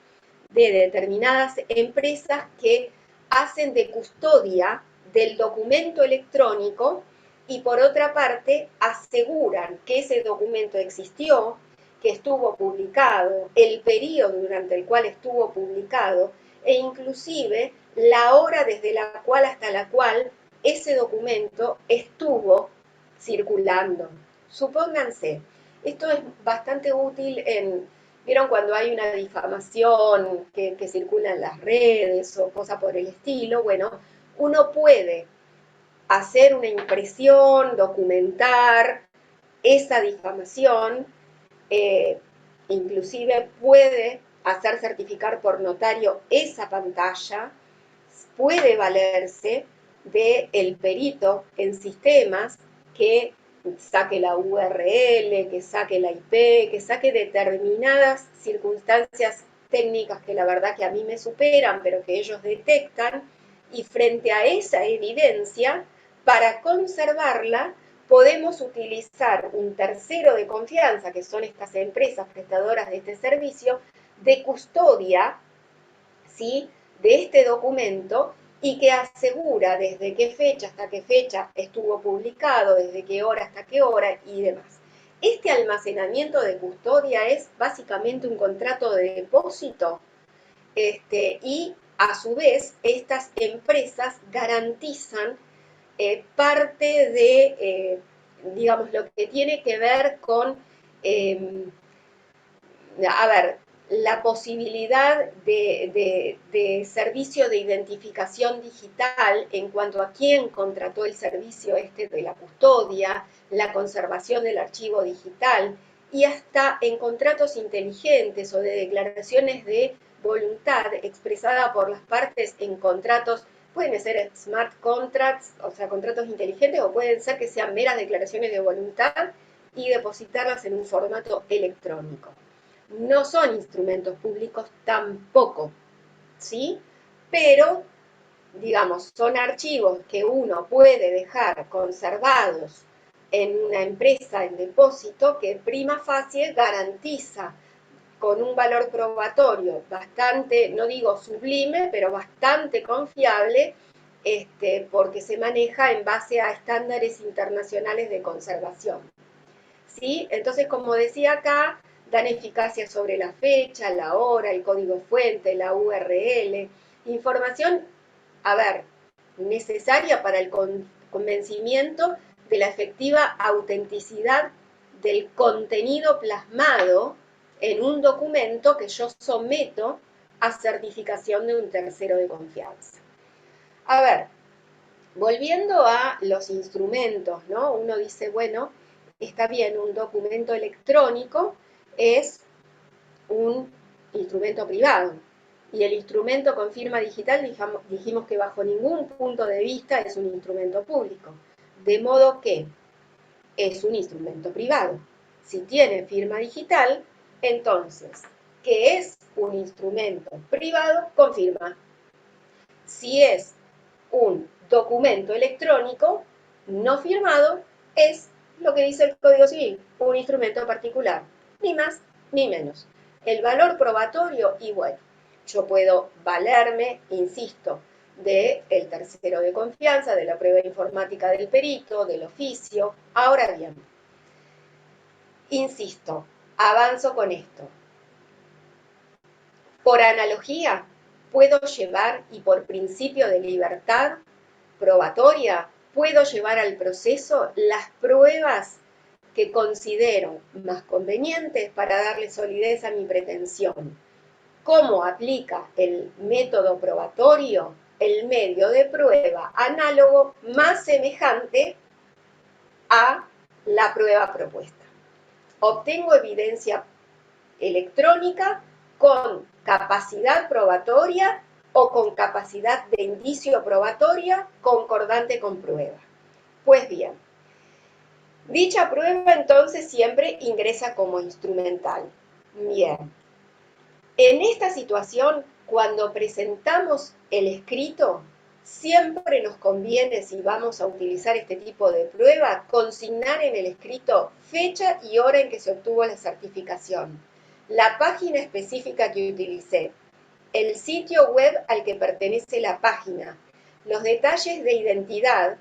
de determinadas empresas que hacen de custodia del documento electrónico y por otra parte aseguran que ese documento existió, que estuvo publicado, el periodo durante el cual estuvo publicado e inclusive la hora desde la cual hasta la cual ese documento estuvo circulando. Supónganse, esto es bastante útil ¿vieron cuando hay una difamación que circula en las redes o cosa por el estilo? Bueno, uno puede hacer una impresión, documentar esa difamación, inclusive puede hacer certificar por notario esa pantalla, puede valerse del perito en sistemas que saque la URL, que saque la IP, que saque determinadas circunstancias técnicas que la verdad que a mí me superan, pero que ellos detectan, y frente a esa evidencia, para conservarla, podemos utilizar un tercero de confianza, que son estas empresas prestadoras de este servicio, de custodia, ¿sí?, de este documento, y que asegura desde qué fecha hasta qué fecha estuvo publicado, desde qué hora hasta qué hora y demás. Este almacenamiento de custodia es básicamente un contrato de depósito y a su vez estas empresas garantizan parte de, digamos, lo que tiene que ver con, la posibilidad de servicio de identificación digital en cuanto a quién contrató el servicio de la custodia, la conservación del archivo digital y hasta en contratos inteligentes o de declaraciones de voluntad expresada por las partes en contratos, pueden ser smart contracts, o sea, contratos inteligentes, o pueden ser que sean meras declaraciones de voluntad y depositarlas en un formato electrónico. No son instrumentos públicos tampoco, ¿sí? Pero digamos, son archivos que uno puede dejar conservados en una empresa en depósito que prima facie garantiza con un valor probatorio bastante, no digo sublime, pero bastante confiable, porque se maneja en base a estándares internacionales de conservación. ¿Sí? Entonces, como decía acá, dan eficacia sobre la fecha, la hora, el código fuente, la URL, información, a ver, necesaria para el convencimiento de la efectiva autenticidad del contenido plasmado en un documento que yo someto a certificación de un tercero de confianza. A ver, volviendo a los instrumentos, ¿no? Uno dice, bueno, está bien, un documento electrónico es un instrumento privado. Y el instrumento con firma digital dijimos que bajo ningún punto de vista es un instrumento público. De modo que es un instrumento privado. Si tiene firma digital, entonces, ¿qué es un instrumento privado con firma? Si es un documento electrónico no firmado, es lo que dice el Código Civil, un instrumento particular, ni más ni menos. El valor probatorio, y bueno, yo puedo valerme, insisto, del tercero de confianza, de la prueba informática del perito, del oficio. Ahora bien, insisto, avanzo con esto. Por analogía, puedo llevar, y por principio de libertad probatoria, puedo llevar al proceso las pruebas que considero más convenientes para darle solidez a mi pretensión. ¿Cómo aplica el método probatorio? El medio de prueba análogo más semejante a la prueba propuesta. Obtengo evidencia electrónica con capacidad probatoria o con capacidad de indicio probatoria concordante con prueba. Pues bien, dicha prueba entonces siempre ingresa como instrumental. Bien, en esta situación, cuando presentamos el escrito, siempre nos conviene, si vamos a utilizar este tipo de prueba, consignar en el escrito fecha y hora en que se obtuvo la certificación, la página específica que utilicé, el sitio web al que pertenece la página, los detalles de identidad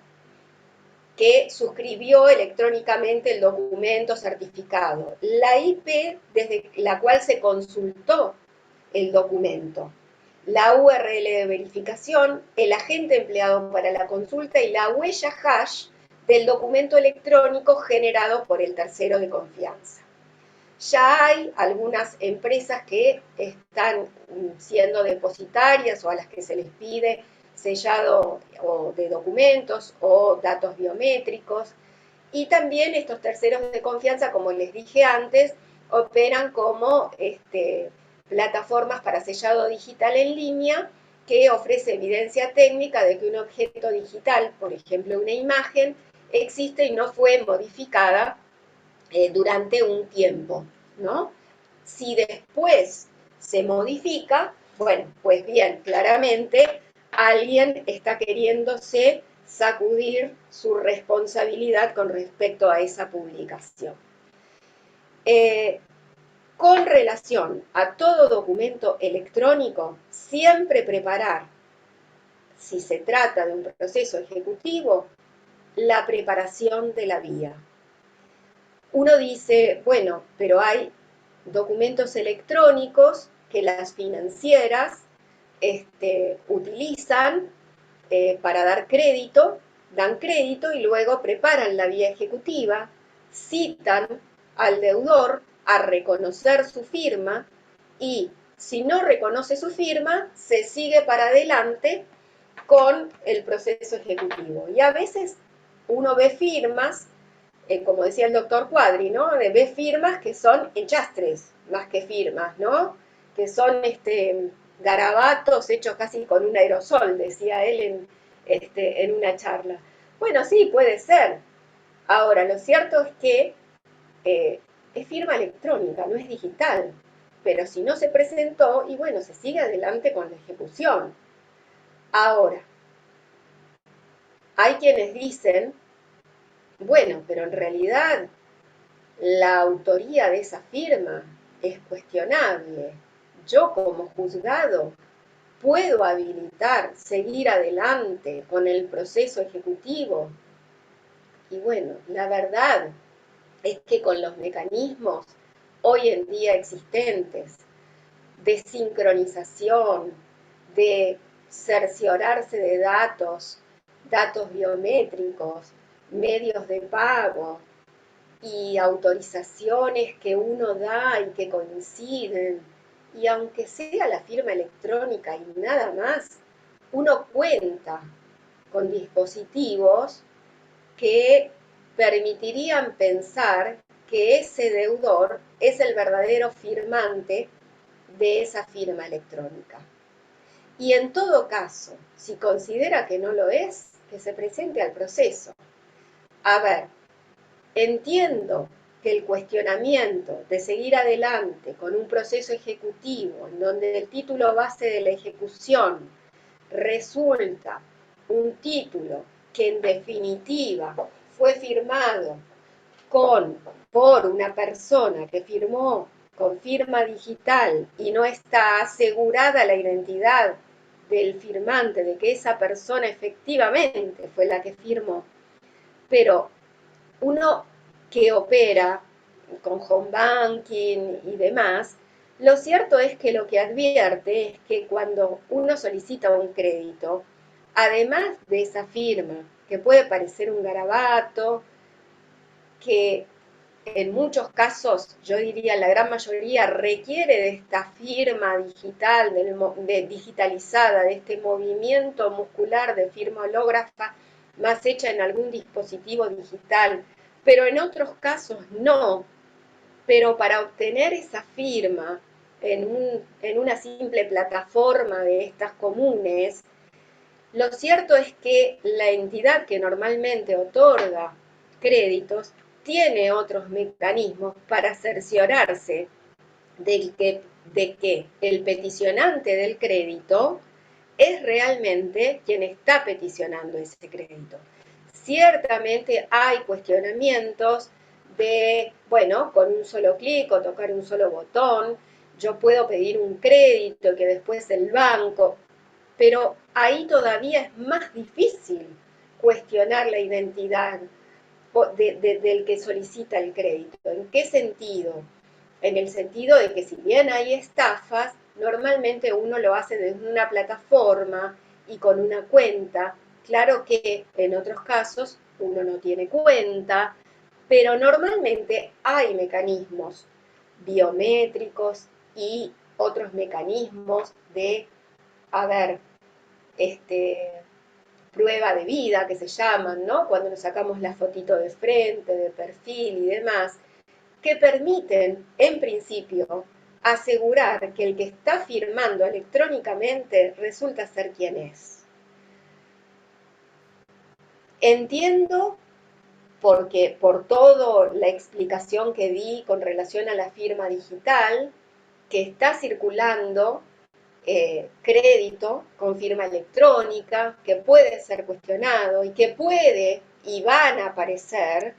que suscribió electrónicamente el documento certificado, la IP desde la cual se consultó el documento, la URL de verificación, el agente empleado para la consulta y la huella hash del documento electrónico generado por el tercero de confianza. Ya hay algunas empresas que están siendo depositarias o a las que se les pide sellado o de documentos o datos biométricos, y también estos terceros de confianza, como les dije antes, operan como plataformas para sellado digital en línea que ofrece evidencia técnica de que un objeto digital, por ejemplo una imagen, existe y no fue modificada durante un tiempo, ¿no? Si después se modifica, bueno, pues bien, claramente alguien está queriéndose sacudir su responsabilidad con respecto a esa publicación. Con relación a todo documento electrónico, siempre preparar, si se trata de un proceso ejecutivo, la preparación de la vía. Uno dice, bueno, pero hay documentos electrónicos que las financieras utilizan para dar crédito, dan crédito y luego preparan la vía ejecutiva, citan al deudor a reconocer su firma y si no reconoce su firma, se sigue para adelante con el proceso ejecutivo. Y a veces uno ve firmas, como decía el doctor Cuadri, ¿no? Ve firmas que son enchastres, más que firmas, ¿no? Que son garabatos hechos casi con un aerosol, decía él en una charla. Bueno, sí, puede ser. Ahora, lo cierto es que es firma electrónica, no es digital. Pero si no se presentó, y bueno, se sigue adelante con la ejecución. Ahora, hay quienes dicen, bueno, pero en realidad la autoría de esa firma es cuestionable. Yo como juzgado puedo habilitar, seguir adelante con el proceso ejecutivo. Y bueno, la verdad es que con los mecanismos hoy en día existentes de sincronización, de cerciorarse de datos, datos biométricos, medios de pago y autorizaciones que uno da y que coinciden, y aunque sea la firma electrónica y nada más, uno cuenta con dispositivos que permitirían pensar que ese deudor es el verdadero firmante de esa firma electrónica. Y en todo caso, si considera que no lo es, que se presente al proceso. A ver, entiendo que el cuestionamiento de seguir adelante con un proceso ejecutivo en donde el título base de la ejecución resulta un título que en definitiva fue firmado por una persona que firmó con firma digital y no está asegurada la identidad del firmante, de que esa persona efectivamente fue la que firmó. Pero uno que opera con home banking y demás, lo cierto es que lo que advierte es que cuando uno solicita un crédito, además de esa firma, que puede parecer un garabato, que en muchos casos, yo diría la gran mayoría, requiere de esta firma digital, digitalizada, de este movimiento muscular de firma hológrafa, más hecha en algún dispositivo digital, pero en otros casos no. Pero para obtener esa firma en una simple plataforma de estas comunes, lo cierto es que la entidad que normalmente otorga créditos tiene otros mecanismos para cerciorarse de que el peticionante del crédito es realmente quien está peticionando ese crédito. Ciertamente hay cuestionamientos de, bueno, con un solo clic o tocar un solo botón, yo puedo pedir un crédito que después el banco, pero ahí todavía es más difícil cuestionar la identidad del que solicita el crédito. ¿En qué sentido? En el sentido de que si bien hay estafas, normalmente uno lo hace desde una plataforma y con una cuenta. Claro que en otros casos uno no tiene cuenta, pero normalmente hay mecanismos biométricos y otros mecanismos de, a ver, prueba de vida que se llaman, ¿no? Cuando nos sacamos la fotito de frente, de perfil y demás, que permiten, en principio, asegurar que el que está firmando electrónicamente resulta ser quien es. Entiendo, porque por toda la explicación que di con relación a la firma digital, que está circulando crédito con firma electrónica, que puede ser cuestionado y que puede y van a aparecer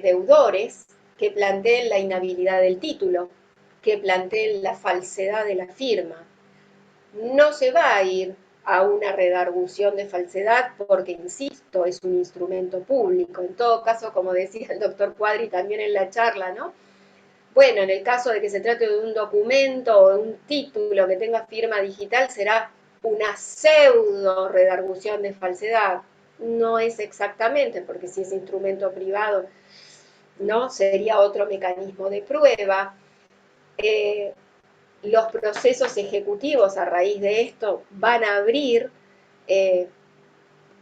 deudores que planteen la inhabilidad del título, que planteen la falsedad de la firma. No se va a ir a una redargución de falsedad porque, insisto, es un instrumento público. En todo caso, como decía el doctor Cuadri también en la charla, ¿no? Bueno, en el caso de que se trate de un documento o de un título que tenga firma digital, será una pseudo redargución de falsedad. No es exactamente, porque si es instrumento privado, ¿no? Sería otro mecanismo de prueba. Los procesos ejecutivos a raíz de esto van a abrir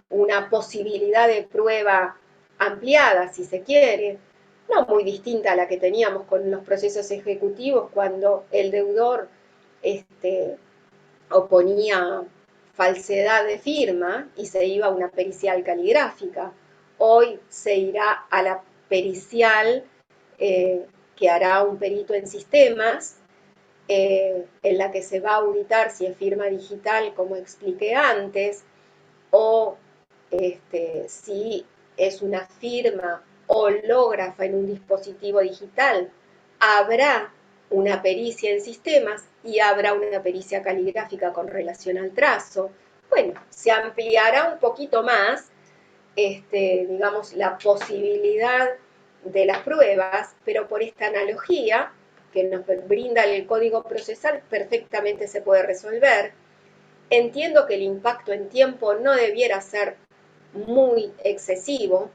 una posibilidad de prueba ampliada, si se quiere, no muy distinta a la que teníamos con los procesos ejecutivos cuando el deudor oponía falsedad de firma y se iba a una pericial caligráfica. Hoy se irá a la pericial que hará un perito en sistemas, en la que se va a auditar si es firma digital, como expliqué antes, o si es una firma hológrafa en un dispositivo digital, habrá una pericia en sistemas y habrá una pericia caligráfica con relación al trazo. Bueno, se ampliará un poquito más, digamos, la posibilidad de las pruebas, pero por esta analogía que nos brinda el código procesal perfectamente se puede resolver. Entiendo que el impacto en tiempo no debiera ser muy excesivo,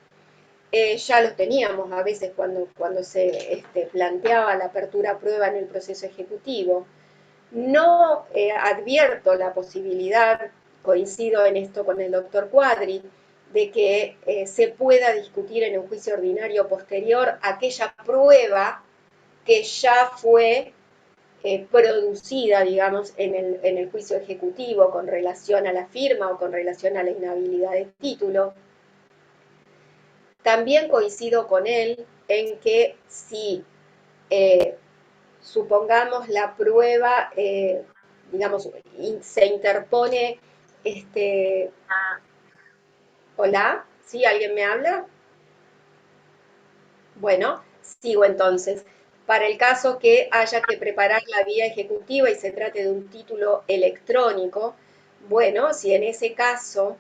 ya lo teníamos a veces cuando se planteaba la apertura a prueba en el proceso ejecutivo. No advierto la posibilidad, coincido en esto con el doctor Quadri, de que se pueda discutir en un juicio ordinario posterior aquella prueba que ya fue producida, digamos, en el juicio ejecutivo con relación a la firma o con relación a la inhabilidad de título. También coincido con él en que si supongamos la prueba, digamos, se interpone, hola, ¿sí? ¿Alguien me habla? Bueno, sigo entonces. Para el caso que haya que preparar la vía ejecutiva y se trate de un título electrónico, bueno, si en ese caso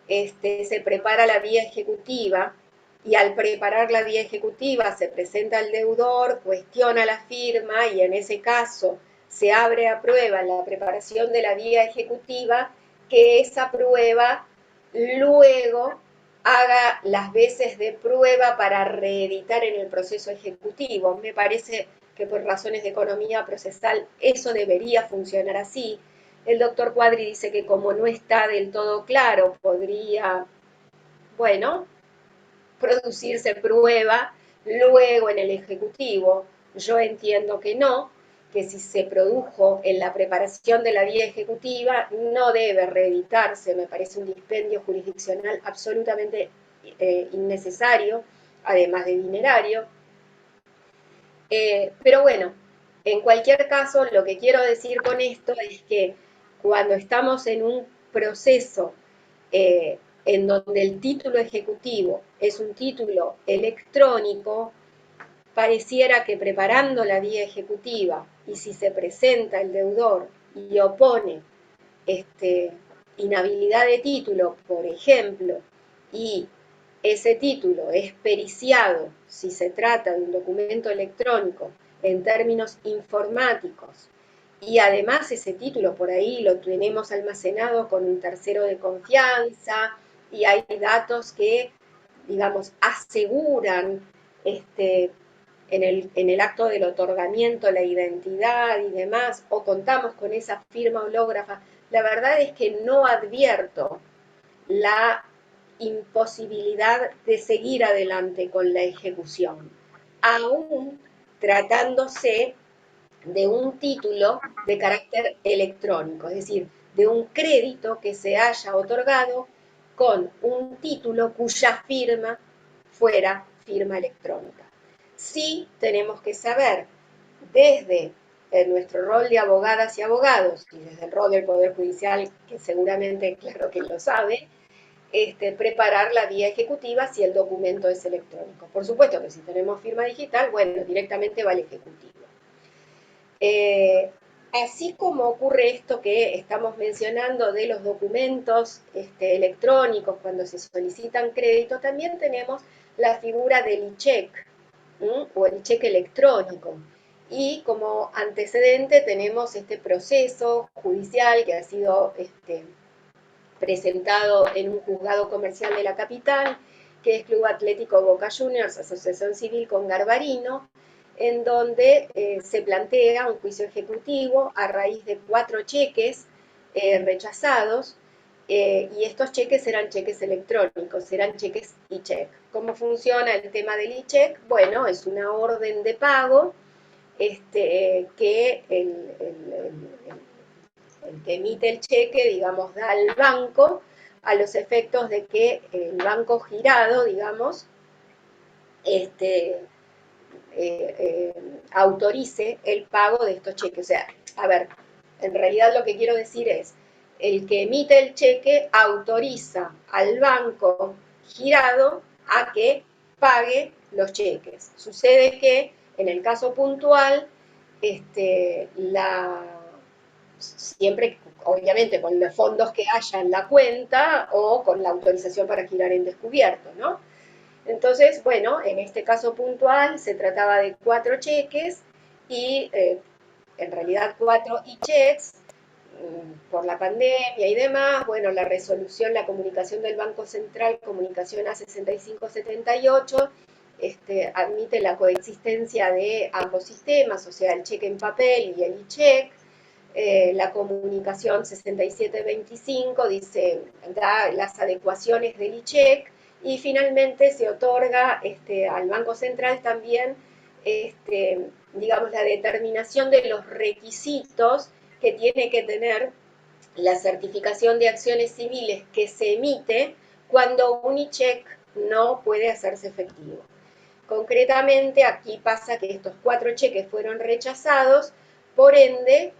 se prepara la vía ejecutiva y al preparar la vía ejecutiva se presenta el deudor, cuestiona la firma y en ese caso se abre a prueba la preparación de la vía ejecutiva, que esa prueba luego haga las veces de prueba para reeditar en el proceso ejecutivo. Me parece que por razones de economía procesal eso debería funcionar así. El doctor Quadri dice que como no está del todo claro, podría, bueno, producirse prueba luego en el ejecutivo. Yo entiendo que no, que si se produjo en la preparación de la vía ejecutiva no debe reeditarse, me parece un dispendio jurisdiccional absolutamente innecesario, además de dinerario. Pero bueno, en cualquier caso, lo que quiero decir con esto es que cuando estamos en un proceso en donde el título ejecutivo es un título electrónico, pareciera que preparando la vía ejecutiva y si se presenta el deudor y opone inhabilidad de título, por ejemplo, y ese título es periciado si se trata de un documento electrónico en términos informáticos y además ese título por ahí lo tenemos almacenado con un tercero de confianza y hay datos que, digamos, aseguran en el acto del otorgamiento la identidad y demás, o contamos con esa firma hológrafa, la verdad es que no advierto la imposibilidad de seguir adelante con la ejecución, aún tratándose de un título de carácter electrónico, es decir, de un crédito que se haya otorgado con un título cuya firma fuera firma electrónica. Sí tenemos que saber desde nuestro rol de abogadas y abogados y desde el rol del Poder Judicial, que seguramente, claro que lo sabe, preparar la vía ejecutiva si el documento es electrónico. Por supuesto que si tenemos firma digital, bueno, directamente va al ejecutivo. Así como ocurre esto que estamos mencionando de los documentos electrónicos cuando se solicitan créditos, también tenemos la figura del e-check o el cheque electrónico. Y como antecedente tenemos este proceso judicial que ha sido presentado en un juzgado comercial de la capital, que es Club Atlético Boca Juniors, asociación civil con Garbarino, en donde se plantea un juicio ejecutivo a raíz de 4 cheques rechazados, y estos cheques serán cheques electrónicos, serán cheques e-check. ¿Cómo funciona el tema del e-check? Bueno, es una orden de pago que el que emite el cheque, digamos, da al banco a los efectos de que el banco girado, digamos, autorice el pago de estos cheques. O sea, a ver, en realidad lo que quiero decir es, el que emite el cheque autoriza al banco girado a que pague los cheques. Sucede que en el caso puntual, siempre, obviamente, con los fondos que haya en la cuenta o con la autorización para girar en descubierto, ¿no? Entonces, bueno, en este caso puntual se trataba de 4 cheques y en realidad 4 e-checks por la pandemia y demás. Bueno, la resolución, la comunicación del Banco Central, comunicación A6578, admite la coexistencia de ambos sistemas, o sea, el cheque en papel y el e-check. La comunicación 6725 dice, da las adecuaciones del e-check, y finalmente se otorga al Banco Central también, digamos, la determinación de los requisitos que tiene que tener la certificación de acciones civiles que se emite cuando un e-check no puede hacerse efectivo. Concretamente, aquí pasa que estos 4 cheques fueron rechazados, por ende,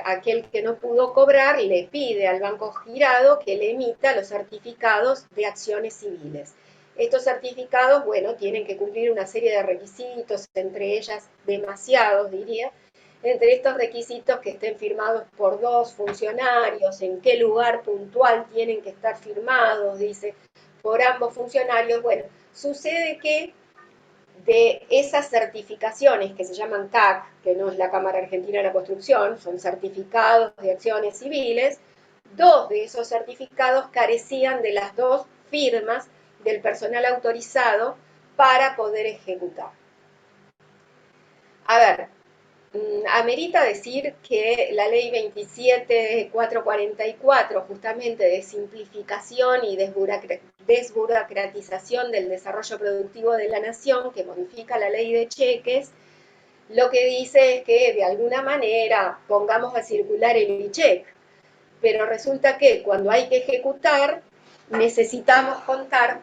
aquel que no pudo cobrar le pide al banco girado que le emita los certificados de acciones civiles. Estos certificados, bueno, tienen que cumplir una serie de requisitos, entre ellas demasiados, diría, entre estos requisitos que estén firmados por 2 funcionarios, en qué lugar puntual tienen que estar firmados, dice, por ambos funcionarios. Bueno, sucede que de esas certificaciones que se llaman CAC, que no es la Cámara Argentina de la Construcción, son certificados de acciones civiles, 2 de esos certificados carecían de las 2 firmas del personal autorizado para poder ejecutar. A ver, amerita decir que la ley 27444, justamente de simplificación y desburocratización del desarrollo productivo de la nación, que modifica la ley de cheques, lo que dice es que de alguna manera pongamos a circular el e-check, pero resulta que cuando hay que ejecutar necesitamos contar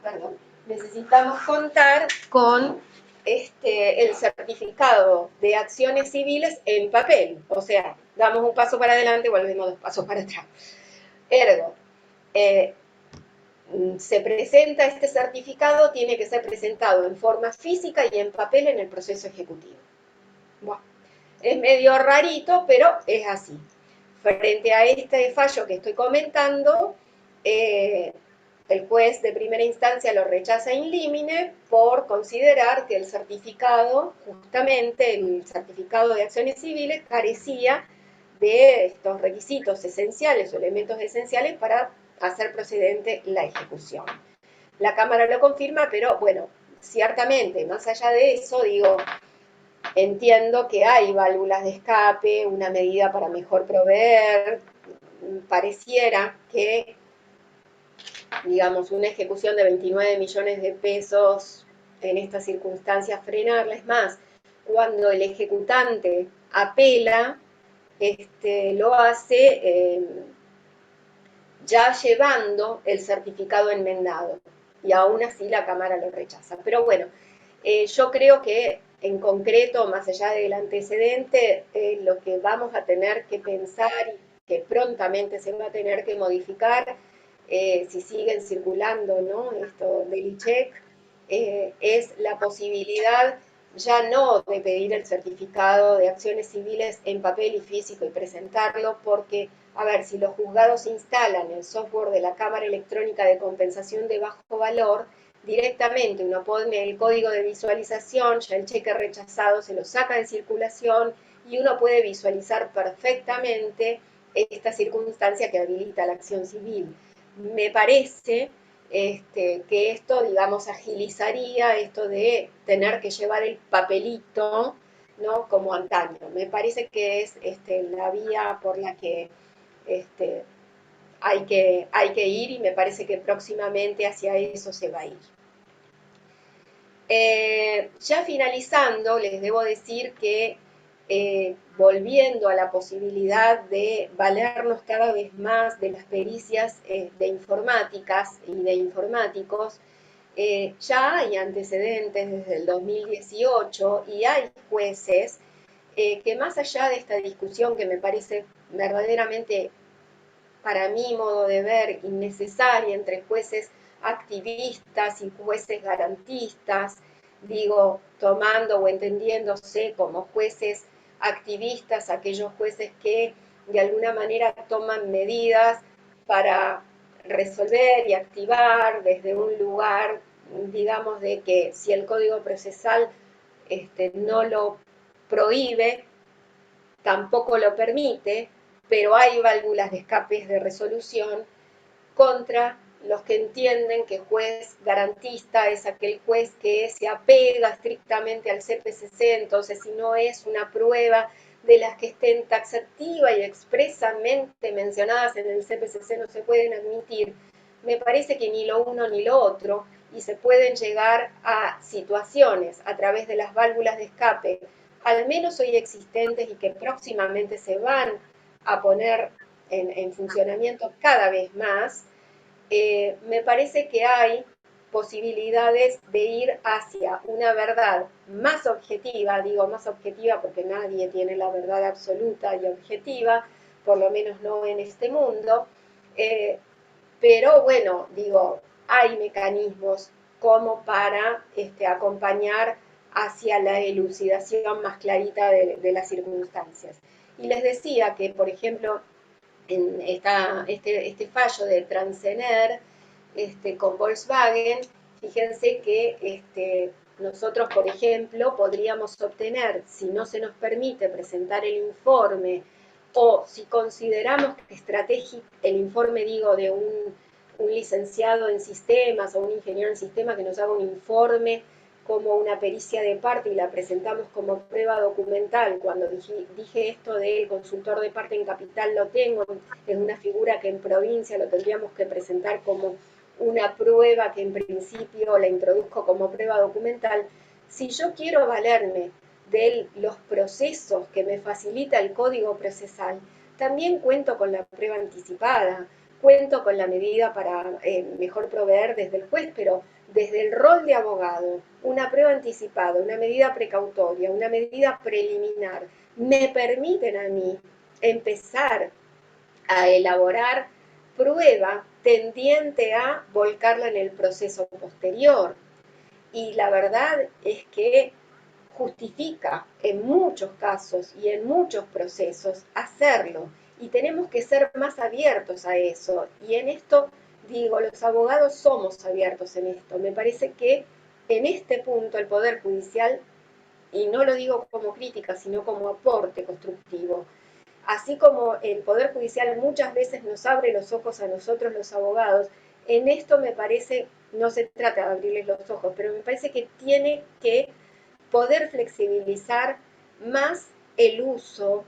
con el certificado de acciones civiles en papel. O sea, damos un paso para adelante y volvemos 2 pasos para atrás. Ergo, se presenta este certificado, tiene que ser presentado en forma física y en papel en el proceso ejecutivo. Bueno, es medio rarito, pero es así. Frente a este fallo que estoy comentando, el juez de primera instancia lo rechaza in limine por considerar que el certificado, justamente el certificado de acciones civiles, carecía de estos requisitos esenciales o elementos esenciales para hacer procedente la ejecución. La Cámara lo confirma, pero bueno, ciertamente, más allá de eso, digo, entiendo que hay válvulas de escape, una medida para mejor proveer. Pareciera que, digamos, una ejecución de 29 millones de pesos en estas circunstancias frenarla. Es más, cuando el ejecutante apela, lo hace ya llevando el certificado enmendado, y aún así la Cámara lo rechaza. Pero bueno, yo creo que en concreto, más allá del antecedente, lo que vamos a tener que pensar y que prontamente se va a tener que modificar, si siguen circulando, ¿no?, esto del e-check, es la posibilidad ya no de pedir el certificado de acciones civiles en papel y físico y presentarlo, porque, a ver, si los juzgados instalan el software de la Cámara Electrónica de Compensación de Bajo Valor, directamente uno pone el código de visualización, ya el cheque rechazado se lo saca de circulación y uno puede visualizar perfectamente esta circunstancia que habilita la acción civil. Me parece que esto, digamos, agilizaría esto de tener que llevar el papelito, ¿no?, como antaño. Me parece que es la vía por la que hay que ir, y me parece que próximamente hacia eso se va a ir. Ya finalizando, les debo decir que volviendo a la posibilidad de valernos cada vez más de las pericias de informáticas y de informáticos, ya hay antecedentes desde el 2018 y hay jueces que, más allá de esta discusión que me parece verdaderamente para mi modo de ver, innecesaria entre jueces activistas y jueces garantistas, digo, tomando o entendiéndose como jueces activistas aquellos jueces que de alguna manera toman medidas para resolver y activar desde un lugar, digamos, de que si el Código Procesal no lo prohíbe, tampoco lo permite, pero hay válvulas de escapes de resolución contra los que entienden que juez garantista es aquel juez que se apega estrictamente al CPCC, entonces si no es una prueba de las que estén taxativa y expresamente mencionadas en el CPCC no se pueden admitir, me parece que ni lo uno ni lo otro, y se pueden llegar a situaciones a través de las válvulas de escape, al menos hoy existentes y que próximamente se van a poner en funcionamiento cada vez más, me parece que hay posibilidades de ir hacia una verdad más objetiva, digo más objetiva porque nadie tiene la verdad absoluta y objetiva, por lo menos no en este mundo, pero bueno, digo, hay mecanismos como para acompañar hacia la elucidación más clarita de las circunstancias. Y les decía que, por ejemplo, en este fallo de Transener con Volkswagen, fíjense que nosotros, por ejemplo, podríamos obtener, si no se nos permite presentar el informe, o si consideramos que estratégico, el informe digo de un licenciado en sistemas o un ingeniero en sistemas que nos haga un informe como una pericia de parte y la presentamos como prueba documental. Cuando dije esto del consultor de parte en capital lo tengo, es una figura que en provincia lo tendríamos que presentar como una prueba que en principio la introduzco como prueba documental. Si yo quiero valerme de los procesos que me facilita el Código Procesal, también cuento con la prueba anticipada, cuento con la medida para mejor proveer desde el juez, pero desde el rol de abogado, una prueba anticipada, una medida precautoria, una medida preliminar, me permiten a mí empezar a elaborar prueba tendiente a volcarla en el proceso posterior. Y la verdad es que justifica en muchos casos y en muchos procesos hacerlo. Y tenemos que ser más abiertos a eso. Y en esto, digo, los abogados somos abiertos en esto. Me parece que en este punto el Poder Judicial, y no lo digo como crítica, sino como aporte constructivo, así como el Poder Judicial muchas veces nos abre los ojos a nosotros los abogados, en esto me parece, no se trata de abrirles los ojos, pero me parece que tiene que poder flexibilizar más el uso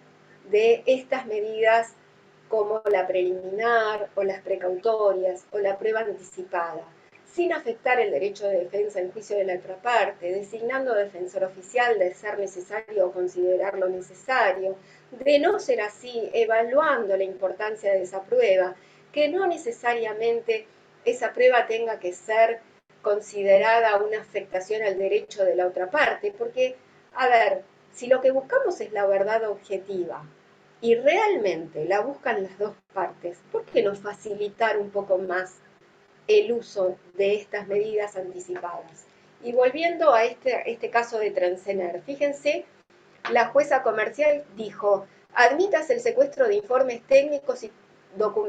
de estas medidas como la preliminar o las precautorias o la prueba anticipada, sin afectar el derecho de defensa en juicio de la otra parte, designando defensor oficial de ser necesario o considerarlo necesario, de no ser así, evaluando la importancia de esa prueba, que no necesariamente esa prueba tenga que ser considerada una afectación al derecho de la otra parte, porque, a ver, si lo que buscamos es la verdad objetiva y realmente la buscan las dos partes, ¿por qué no facilitar un poco más el uso de estas medidas anticipadas? Y volviendo a este caso de Transener, fíjense, la jueza comercial dijo, admitas el secuestro de informes técnicos y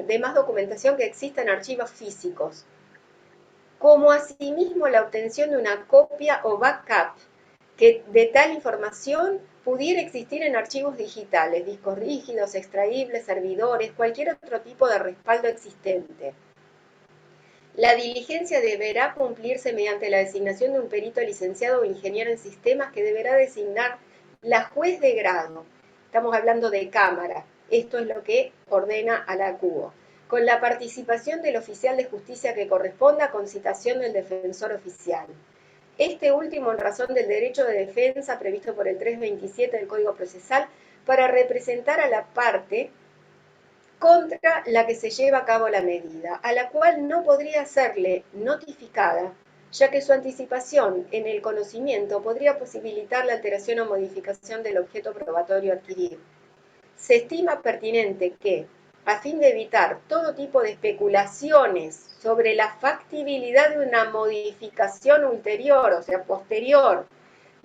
demás documentación que exista en archivos físicos, como asimismo la obtención de una copia o backup que de tal información pudiera existir en archivos digitales, discos rígidos, extraíbles, servidores, cualquier otro tipo de respaldo existente. La diligencia deberá cumplirse mediante la designación de un perito licenciado o ingeniero en sistemas que deberá designar la juez de grado. Estamos hablando de cámara. Esto es lo que ordena a la CUO, con la participación del oficial de justicia que corresponda con citación del defensor oficial. Este último en razón del derecho de defensa previsto por el 327 del Código Procesal para representar a la parte contra la que se lleva a cabo la medida, a la cual no podría serle notificada, ya que su anticipación en el conocimiento podría posibilitar la alteración o modificación del objeto probatorio adquirido. Se estima pertinente que, a fin de evitar todo tipo de especulaciones sobre la factibilidad de una modificación ulterior, o sea, posterior,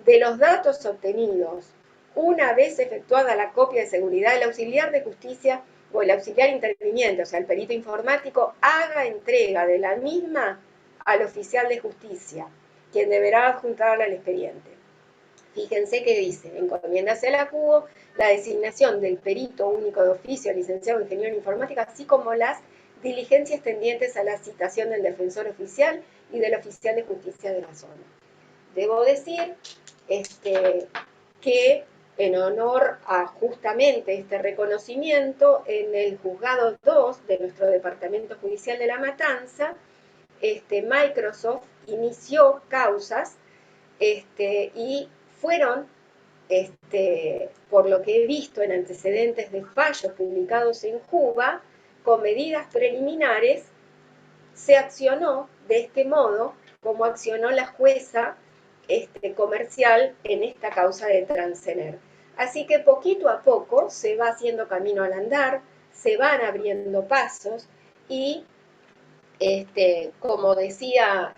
de los datos obtenidos, una vez efectuada la copia de seguridad, el auxiliar de justicia o el auxiliar interviniente, o sea, el perito informático, haga entrega de la misma al oficial de justicia, quien deberá adjuntarla al expediente. Fíjense que dice, encomiéndase a la CUBO la designación del perito único de oficio, licenciado ingeniero en informática, así como las diligencias tendientes a la citación del defensor oficial y del oficial de justicia de la zona. Debo decir que en honor a justamente este reconocimiento, en el juzgado 2 de nuestro departamento judicial de La Matanza, Microsoft inició causas y fueron, por lo que he visto en antecedentes de fallos publicados en JUBA, con medidas preliminares, se accionó de este modo como accionó la jueza comercial en esta causa de Transener. Así que poquito a poco se va haciendo camino al andar, se van abriendo pasos y, como decía,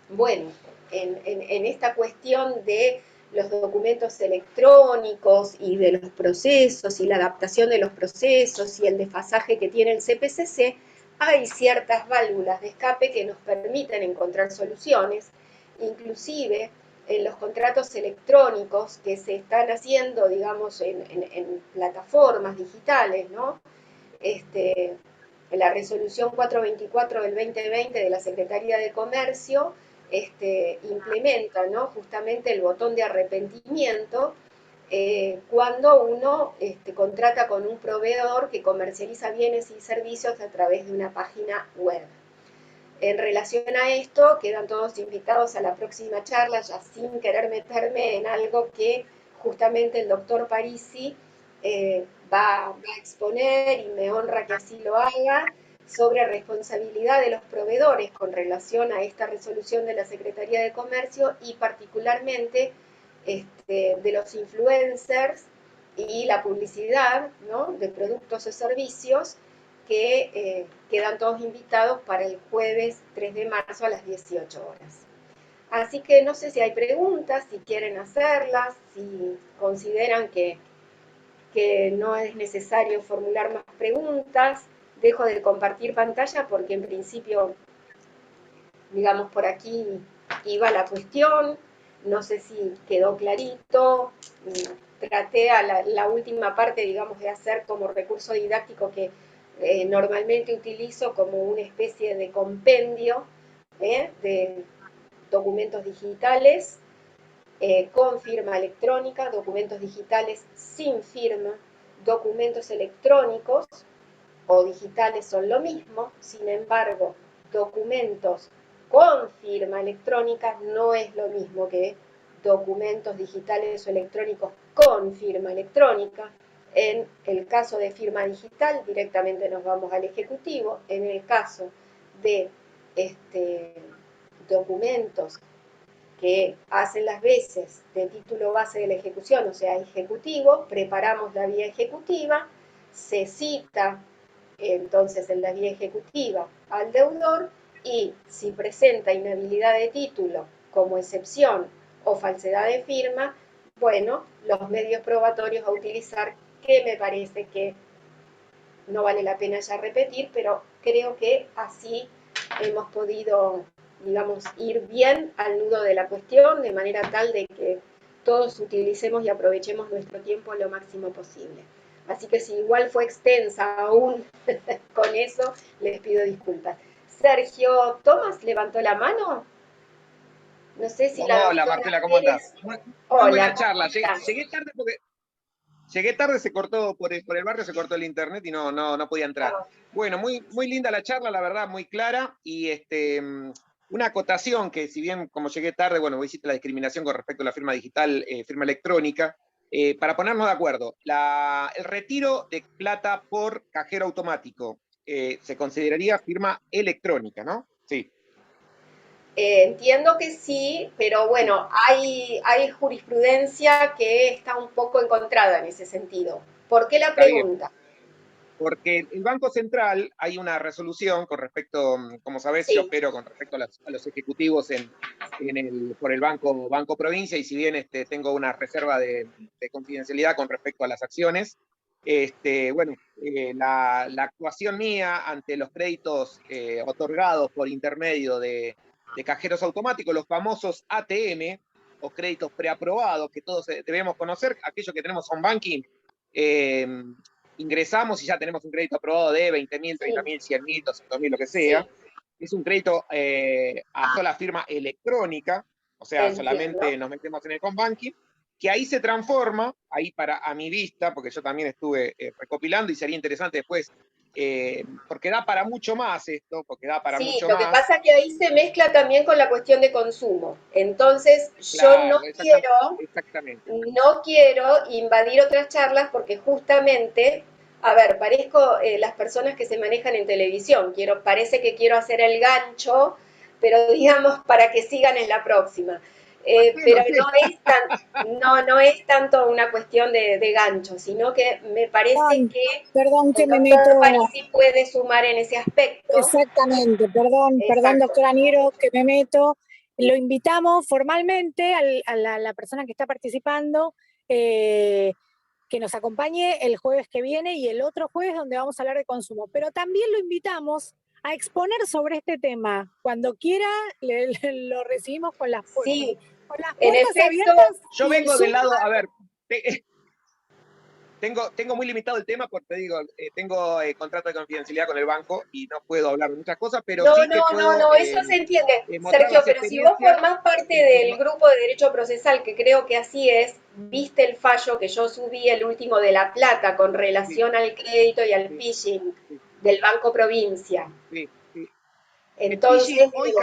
bueno, en esta cuestión de los documentos electrónicos y de los procesos y la adaptación de los procesos y el desfasaje que tiene el CPCC, hay ciertas válvulas de escape que nos permiten encontrar soluciones, inclusive en los contratos electrónicos que se están haciendo, digamos, en plataformas digitales, ¿no? La resolución 424 del 2020 de la Secretaría de Comercio implementa, ¿no?, justamente el botón de arrepentimiento cuando uno contrata con un proveedor que comercializa bienes y servicios a través de una página web. En relación a esto, quedan todos invitados a la próxima charla, ya sin querer meterme en algo que justamente el doctor Parisi va a exponer, y me honra que así lo haga, sobre responsabilidad de los proveedores con relación a esta resolución de la Secretaría de Comercio y particularmente de los influencers y la publicidad, ¿no?, de productos o servicios que quedan todos invitados para el jueves 3 de marzo a las 18 horas. Así que no sé si hay preguntas, si quieren hacerlas, si consideran que no es necesario formular más preguntas. Dejo de compartir pantalla porque en principio, digamos, por aquí iba la cuestión. No sé si quedó clarito. Traté a la última parte, digamos, de hacer como recurso didáctico que normalmente utilizo como una especie de compendio de documentos digitales con firma electrónica, documentos digitales sin firma, documentos electrónicos o digitales son lo mismo, sin embargo, documentos con firma electrónica no es lo mismo que documentos digitales o electrónicos con firma electrónica. En el caso de firma digital, directamente nos vamos al ejecutivo. En el caso de documentos que hacen las veces de título base de la ejecución, o sea, ejecutivo, preparamos la vía ejecutiva, se cita entonces en la vía ejecutiva al deudor y si presenta inhabilidad de título como excepción o falsedad de firma, bueno, los medios probatorios a utilizar, que me parece que no vale la pena ya repetir, pero creo que así hemos podido, digamos, ir bien al nudo de la cuestión, de manera tal de que todos utilicemos y aprovechemos nuestro tiempo lo máximo posible. Así que si igual fue extensa aún con eso, les pido disculpas. Sergio Tomás levantó la mano. No sé si la... Hola Marcela, ¿cómo andás? Muy buena charla. Llegué tarde porque... Llegué tarde, se cortó por el barrio, se cortó el internet y no podía entrar. Bueno, muy linda la charla, la verdad, muy clara. Y una acotación que, si bien como llegué tarde, bueno, vos hiciste la discriminación con respecto a la firma digital, firma electrónica, para ponernos de acuerdo, el retiro de plata por cajero automático se consideraría firma electrónica, ¿no? Sí. Entiendo que sí, pero bueno, hay jurisprudencia que está un poco encontrada en ese sentido. ¿Por qué la pregunta? Porque el Banco Central, hay una resolución con respecto, como sabés, Sí. yo opero con respecto a los ejecutivos por el Banco Provincia, y si bien tengo una reserva de confidencialidad con respecto a las acciones, bueno, la actuación mía ante los créditos otorgados por intermedio de cajeros automáticos, los famosos ATM, o créditos preaprobados, que todos debemos conocer, aquellos que tenemos home banking, ingresamos y ya tenemos un crédito aprobado de 20.000, 30.000, 100.000, 200.000, lo que sea. Sí. Es un crédito a sola firma electrónica, o sea, Entiendo. solamente nos metemos en el home banking, que ahí se transforma, ahí a mi vista, porque yo también estuve recopilando y sería interesante después, porque da para mucho más esto, porque da para Sí, mucho lo que más. pasa es que ahí se mezcla también con la cuestión de consumo. Entonces, Claro, exactamente. no quiero invadir otras charlas porque justamente, a ver, parezco las personas que se manejan en televisión. Parece que quiero hacer el gancho, pero digamos para que sigan en la próxima. Pero no es tanto una cuestión de gancho, sino que me parece que Perdón que el me doctor meto. Parisi puede sumar en ese aspecto. Exactamente, perdón, Exacto. doctora Niero, que me meto. Lo invitamos formalmente a la persona que está participando, que nos acompañe el jueves que viene y el otro jueves donde vamos a hablar de consumo. Pero también lo invitamos a exponer sobre este tema. Cuando quiera, lo recibimos con las, Sí, con las en puertas efecto, abiertas. Yo y el vengo del Zoom. lado, a ver, tengo muy limitado el tema porque te digo, tengo contrato de confidencialidad con el banco y no puedo hablar de muchas cosas, pero sí que puedo eso se entiende, mostrar Sergio, las pero si vos experiencias. formás parte del grupo de derecho procesal, que creo que así es, viste el fallo que yo subí, el último de La Plata, con relación al crédito y al Sí, phishing sí, del Banco Provincia. sí, sí. En Entonces, phishing, hoy digo,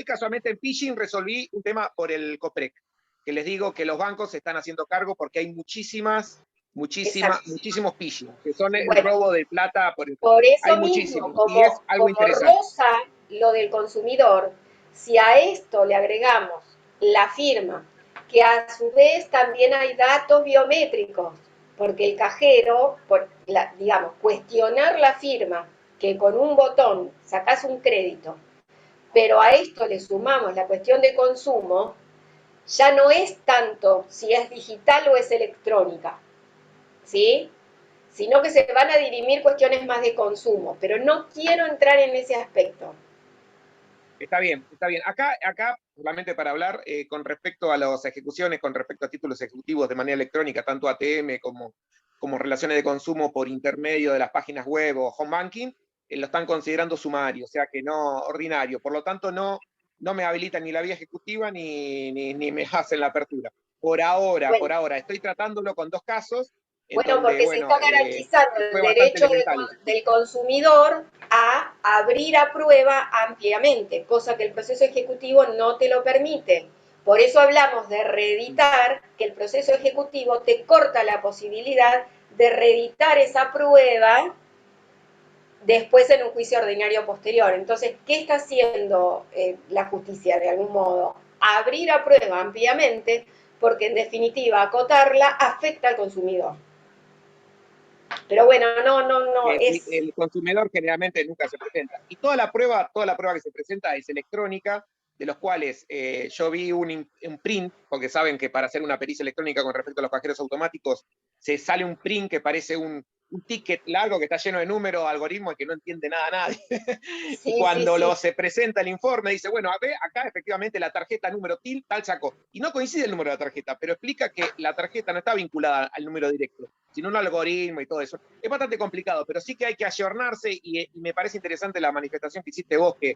casualmente en phishing resolví un tema por el COPREC, que les digo que los bancos se están haciendo cargo porque hay muchísimos phishing, que son el bueno, robo de plata por hay eso mismo, muchísimos, y es algo como interesante. rosa lo del consumidor, si a esto le agregamos la firma, que a su vez también hay datos biométricos, porque el cajero, digamos, cuestionar la firma, que con un botón sacas un crédito, pero a esto le sumamos la cuestión de consumo, ya no es tanto si es digital o es electrónica, ¿sí? Sino que se van a dirimir cuestiones más de consumo, pero no quiero entrar en ese aspecto. Está bien, está bien. Acá solamente para hablar, con respecto a las ejecuciones, con respecto a títulos ejecutivos de manera electrónica, tanto ATM como relaciones de consumo por intermedio de las páginas web o home banking, lo están considerando sumario, o sea que no ordinario. Por lo tanto, no me habilitan ni la vía ejecutiva ni me hacen la apertura. Por ahora, estoy tratándolo con 2 casos, en Bueno, donde, porque se está garantizando fue el bastante derecho elemental. del consumidor a abrir a prueba ampliamente, cosa que el proceso ejecutivo no te lo permite. Por eso hablamos de reeditar, que el proceso ejecutivo te corta la posibilidad de reeditar esa prueba después en un juicio ordinario posterior. Entonces, ¿qué está haciendo la justicia de algún modo? Abrir a prueba ampliamente, porque en definitiva acotarla afecta al consumidor. Pero bueno, no, es... El consumidor generalmente nunca se presenta. Y toda la prueba que se presenta es electrónica, de los cuales yo vi un print, porque saben que para hacer una pericia electrónica con respecto a los cajeros automáticos, se sale un print que parece un ticket largo que está lleno de números, algoritmos, que no entiende nada nadie. Sí, Cuando se presenta el informe, dice, bueno, a ver, acá efectivamente la tarjeta número tal sacó. Y no coincide el número de la tarjeta, pero explica que la tarjeta no está vinculada al número directo, sino un algoritmo y todo eso. Es bastante complicado, pero sí que hay que ayornarse y me parece interesante la manifestación que hiciste vos, que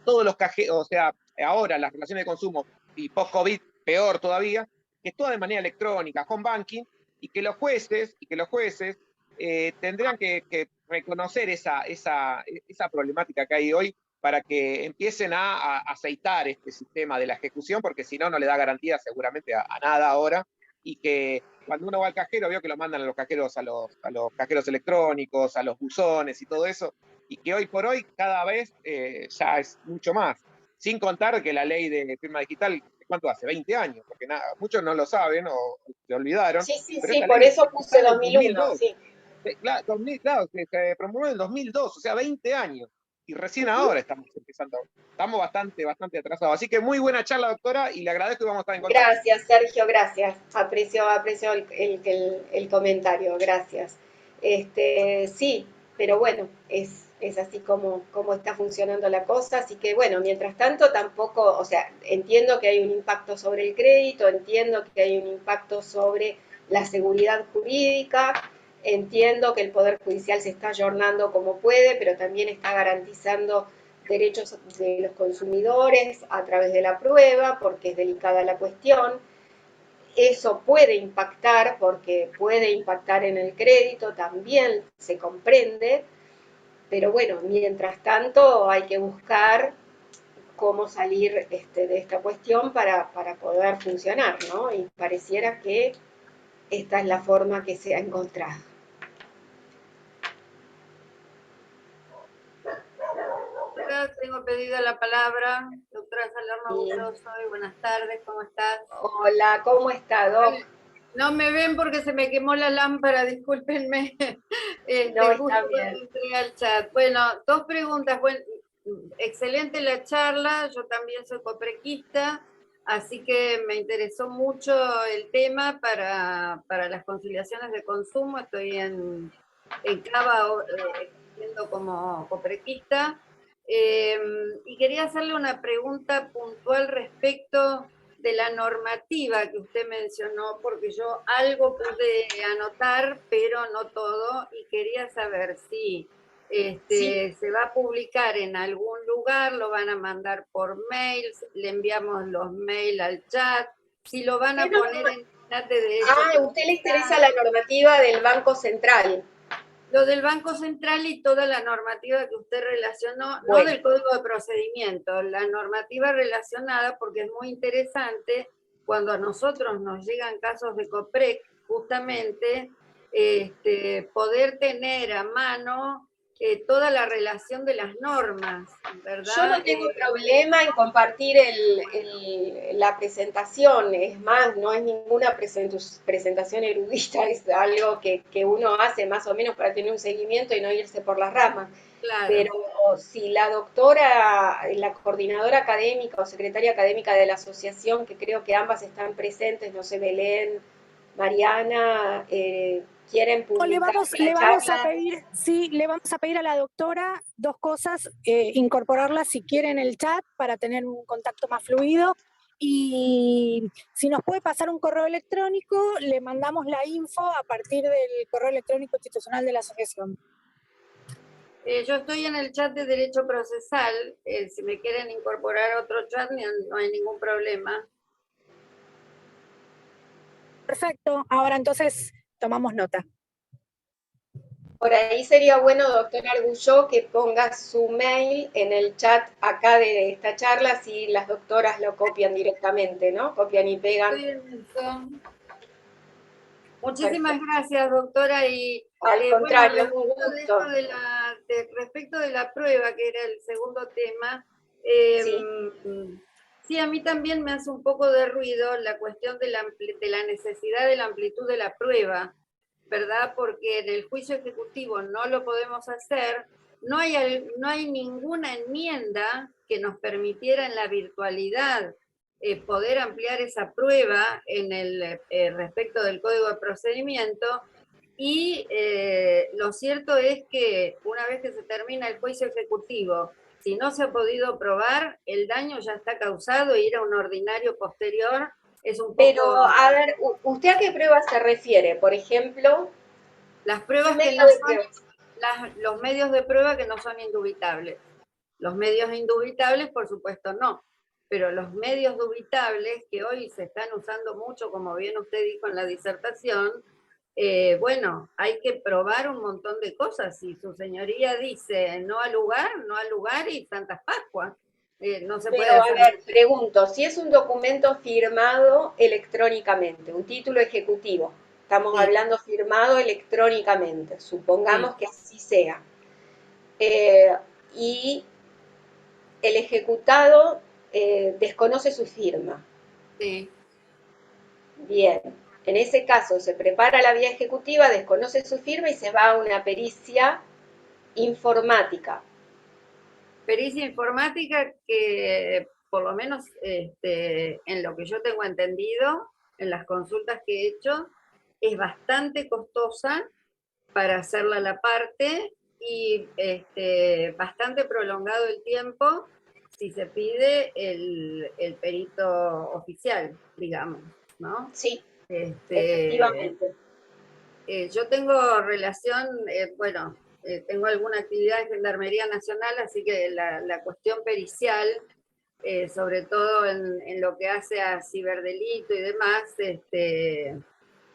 todos los cajeros, o sea, ahora las relaciones de consumo y post-COVID, peor todavía, que es toda de manera electrónica, home banking, y que los jueces tendrían que reconocer esa problemática que hay hoy para que empiecen a aceitar este sistema de la ejecución, porque si no, no le da garantía seguramente a nada ahora, y que cuando uno va al cajero, veo que lo mandan a los cajeros, a los cajeros electrónicos, a los buzones y todo eso, y que hoy por hoy cada vez ya es mucho más. Sin contar que la ley de firma digital, ¿cuánto hace? 20 años, porque muchos no lo saben o se olvidaron. Sí, Pero esta por ley eso puse está del 2001, 2002. sí. Claro, claro, se promulgó en el 2002, o sea, 20 años. Y recién ahora estamos empezando. Estamos bastante atrasados. Así que muy buena charla, doctora, y le agradezco y vamos a estar en contacto. Gracias, Sergio, gracias. Aprecio el comentario, gracias. Sí, pero bueno, es así como está funcionando la cosa, así que bueno, mientras tanto tampoco, o sea, entiendo que hay un impacto sobre el crédito, entiendo que hay un impacto sobre la seguridad jurídica, entiendo que el Poder Judicial se está ayornando como puede, pero también está garantizando derechos de los consumidores a través de la prueba, porque es delicada la cuestión. Eso puede impactar, porque puede impactar en el crédito, también se comprende, pero bueno, mientras tanto hay que buscar cómo salir de esta cuestión para poder funcionar, ¿no? Y pareciera que esta es la forma que se ha encontrado. Tengo pedida la palabra. Doctora Salerno Bulloso, buenas tardes, ¿cómo estás? Hola, ¿cómo está, Doc? No me ven porque se me quemó la lámpara, discúlpenme. No, Justo está bien. cuando entré al chat. Bueno, dos preguntas. Bueno, excelente la charla, yo también soy coprequista, así que me interesó mucho el tema para las conciliaciones de consumo. Estoy en Cava siendo como coprequista. Y quería hacerle una pregunta puntual respecto de la normativa que usted mencionó, porque yo algo pude anotar, pero no todo, y quería saber si se va a publicar en algún lugar, lo van a mandar por mails, le enviamos los mails al chat, si lo van a poner en el chat de derecho. A usted le interesa la normativa del Banco Central. Lo del Banco Central y toda la normativa que usted relacionó, bueno. No del Código de Procedimiento, la normativa relacionada, porque es muy interesante cuando a nosotros nos llegan casos de COPREC, justamente, poder tener a mano toda la relación de las normas, ¿verdad? Yo no tengo problema en compartir la presentación, es más, no es ninguna presentación erudita, es algo que uno hace más o menos para tener un seguimiento y no irse por las ramas. Claro. Pero si la doctora, la coordinadora académica o secretaria académica de la asociación, que creo que ambas están presentes, no sé, Belén, Mariana, quieren publicar le vamos a pedir, sí, le vamos a pedir a la doctora dos cosas, incorporarla si quiere en el chat para tener un contacto más fluido, y si nos puede pasar un correo electrónico, le mandamos la info a partir del correo electrónico institucional de la asociación. Yo estoy en el chat de Derecho Procesal, si me quieren incorporar a otro chat no hay ningún problema. Perfecto, ahora entonces tomamos nota. Por ahí sería bueno, doctora Argulló, que ponga su mail en el chat acá de esta charla, así las doctoras lo copian directamente, ¿no? Copian y pegan. Muchísimas gracias, doctora. Y al contrario, bueno, un gusto. Respecto de la prueba, que era el segundo tema, sí, a mí también me hace un poco de ruido la cuestión de la necesidad de la amplitud de la prueba, ¿verdad? Porque en el juicio ejecutivo no lo podemos hacer, no hay ninguna enmienda que nos permitiera en la virtualidad poder ampliar esa prueba en el respecto del Código de Procedimiento, y lo cierto es que una vez que se termina el juicio ejecutivo, si no se ha podido probar, el daño ya está causado y ir a un ordinario posterior es un poco... Pero, a ver, ¿usted a qué prueba se refiere? Por ejemplo... Las pruebas que no son... los medios de prueba que no son indubitables. Los medios indubitables, por supuesto, no. Pero los medios dubitables, que hoy se están usando mucho, como bien usted dijo en la disertación, bueno, hay que probar un montón de cosas. Si su señoría dice no al lugar y Santas Pascuas. No se puede hacer. Pero, a ver, pregunto, si es un documento firmado electrónicamente, un título ejecutivo, estamos hablando firmado electrónicamente, supongamos que así sea, y el ejecutado desconoce su firma. Sí. Bien. En ese caso se prepara la vía ejecutiva, desconoce su firma y se va a una pericia informática. Pericia informática que, por lo menos en lo que yo tengo entendido, en las consultas que he hecho, es bastante costosa para hacerla a la parte y bastante prolongado el tiempo si se pide el perito oficial, digamos, ¿no? Sí, efectivamente. Yo tengo relación, tengo alguna actividad en Gendarmería Nacional, así que la cuestión pericial, sobre todo en lo que hace a ciberdelito y demás,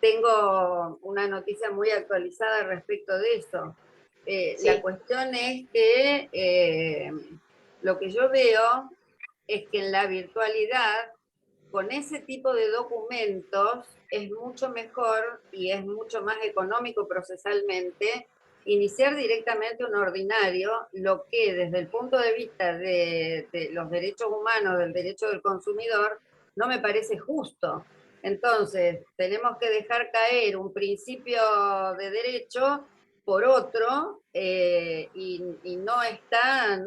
tengo una noticia muy actualizada respecto de eso. Sí. La cuestión es que lo que yo veo es que en la virtualidad, con ese tipo de documentos, es mucho mejor y es mucho más económico procesalmente iniciar directamente un ordinario, lo que desde el punto de vista de los derechos humanos, del derecho del consumidor, no me parece justo. Entonces, tenemos que dejar caer un principio de derecho por otro y no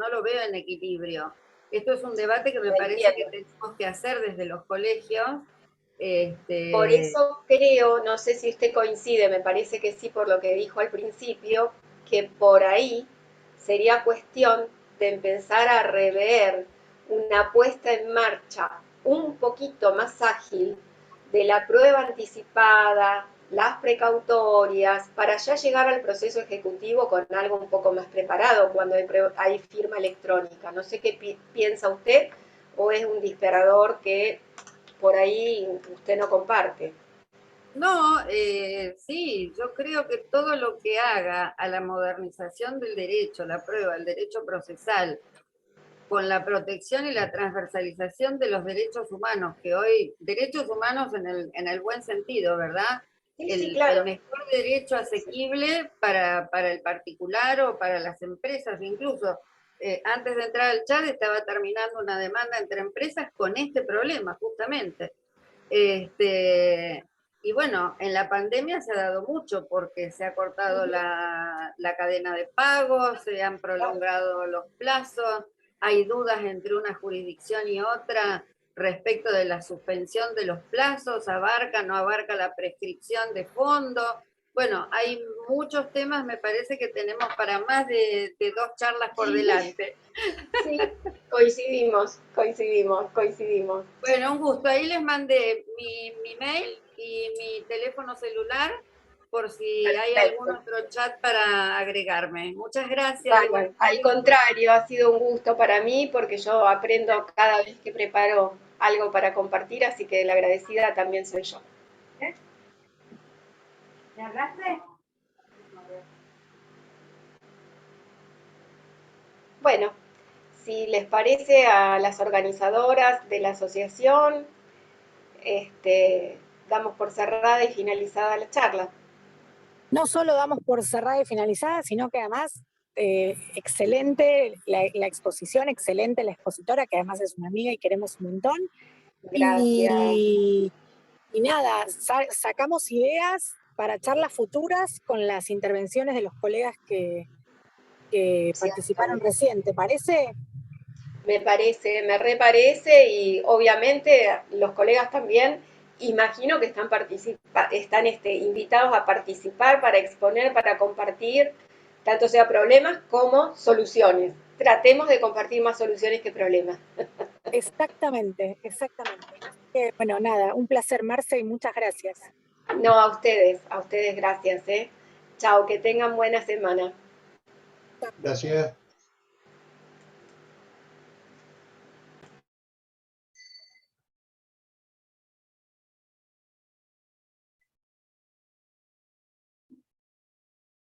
lo veo en equilibrio. Esto es un debate que me parece que tenemos que hacer desde los colegios. Por eso creo, no sé si usted coincide, me parece que sí por lo que dijo al principio, que por ahí sería cuestión de empezar a rever una puesta en marcha un poquito más ágil de la prueba anticipada, las precautorias, para ya llegar al proceso ejecutivo con algo un poco más preparado cuando hay firma electrónica. No sé qué piensa usted, o es un disparador que por ahí usted no comparte. No, sí, yo creo que todo lo que haga a la modernización del derecho, la prueba, el derecho procesal, con la protección y la transversalización de los derechos humanos, que hoy, derechos humanos en el buen sentido, ¿verdad? Sí, claro. El mejor derecho asequible para el particular o para las empresas, incluso. Antes de entrar al chat estaba terminando una demanda entre empresas con este problema, justamente. Y bueno, en la pandemia se ha dado mucho porque se ha cortado la cadena de pagos, se han prolongado los plazos, hay dudas entre una jurisdicción y otra respecto de la suspensión de los plazos, abarca, no abarca la prescripción de fondo. Bueno, hay muchos temas, me parece que tenemos para más de 2 charlas por delante. Sí, coincidimos. Bueno, un gusto. Ahí les mandé mi mail y mi teléfono celular por si hay algún otro chat para agregarme. Muchas gracias. Bueno, al contrario, ha sido un gusto para mí porque yo aprendo cada vez que preparo algo para compartir, así que la agradecida también soy yo. ¿Me hablaste? Bueno, si les parece a las organizadoras de la asociación, damos por cerrada y finalizada la charla. No solo damos por cerrada y finalizada, sino que además excelente la exposición, excelente la expositora, que además es una amiga y queremos un montón. Gracias. Y nada, sacamos ideas para charlas futuras con las intervenciones de los colegas que participaron recién, ¿te parece? Me reparece y obviamente los colegas también, imagino que están invitados a participar para exponer, para compartir, tanto sea problemas como soluciones. Tratemos de compartir más soluciones que problemas. Exactamente. Bueno, nada, un placer, Marce, y muchas gracias. No, a ustedes gracias. Chao, que tengan buena semana. Gracias.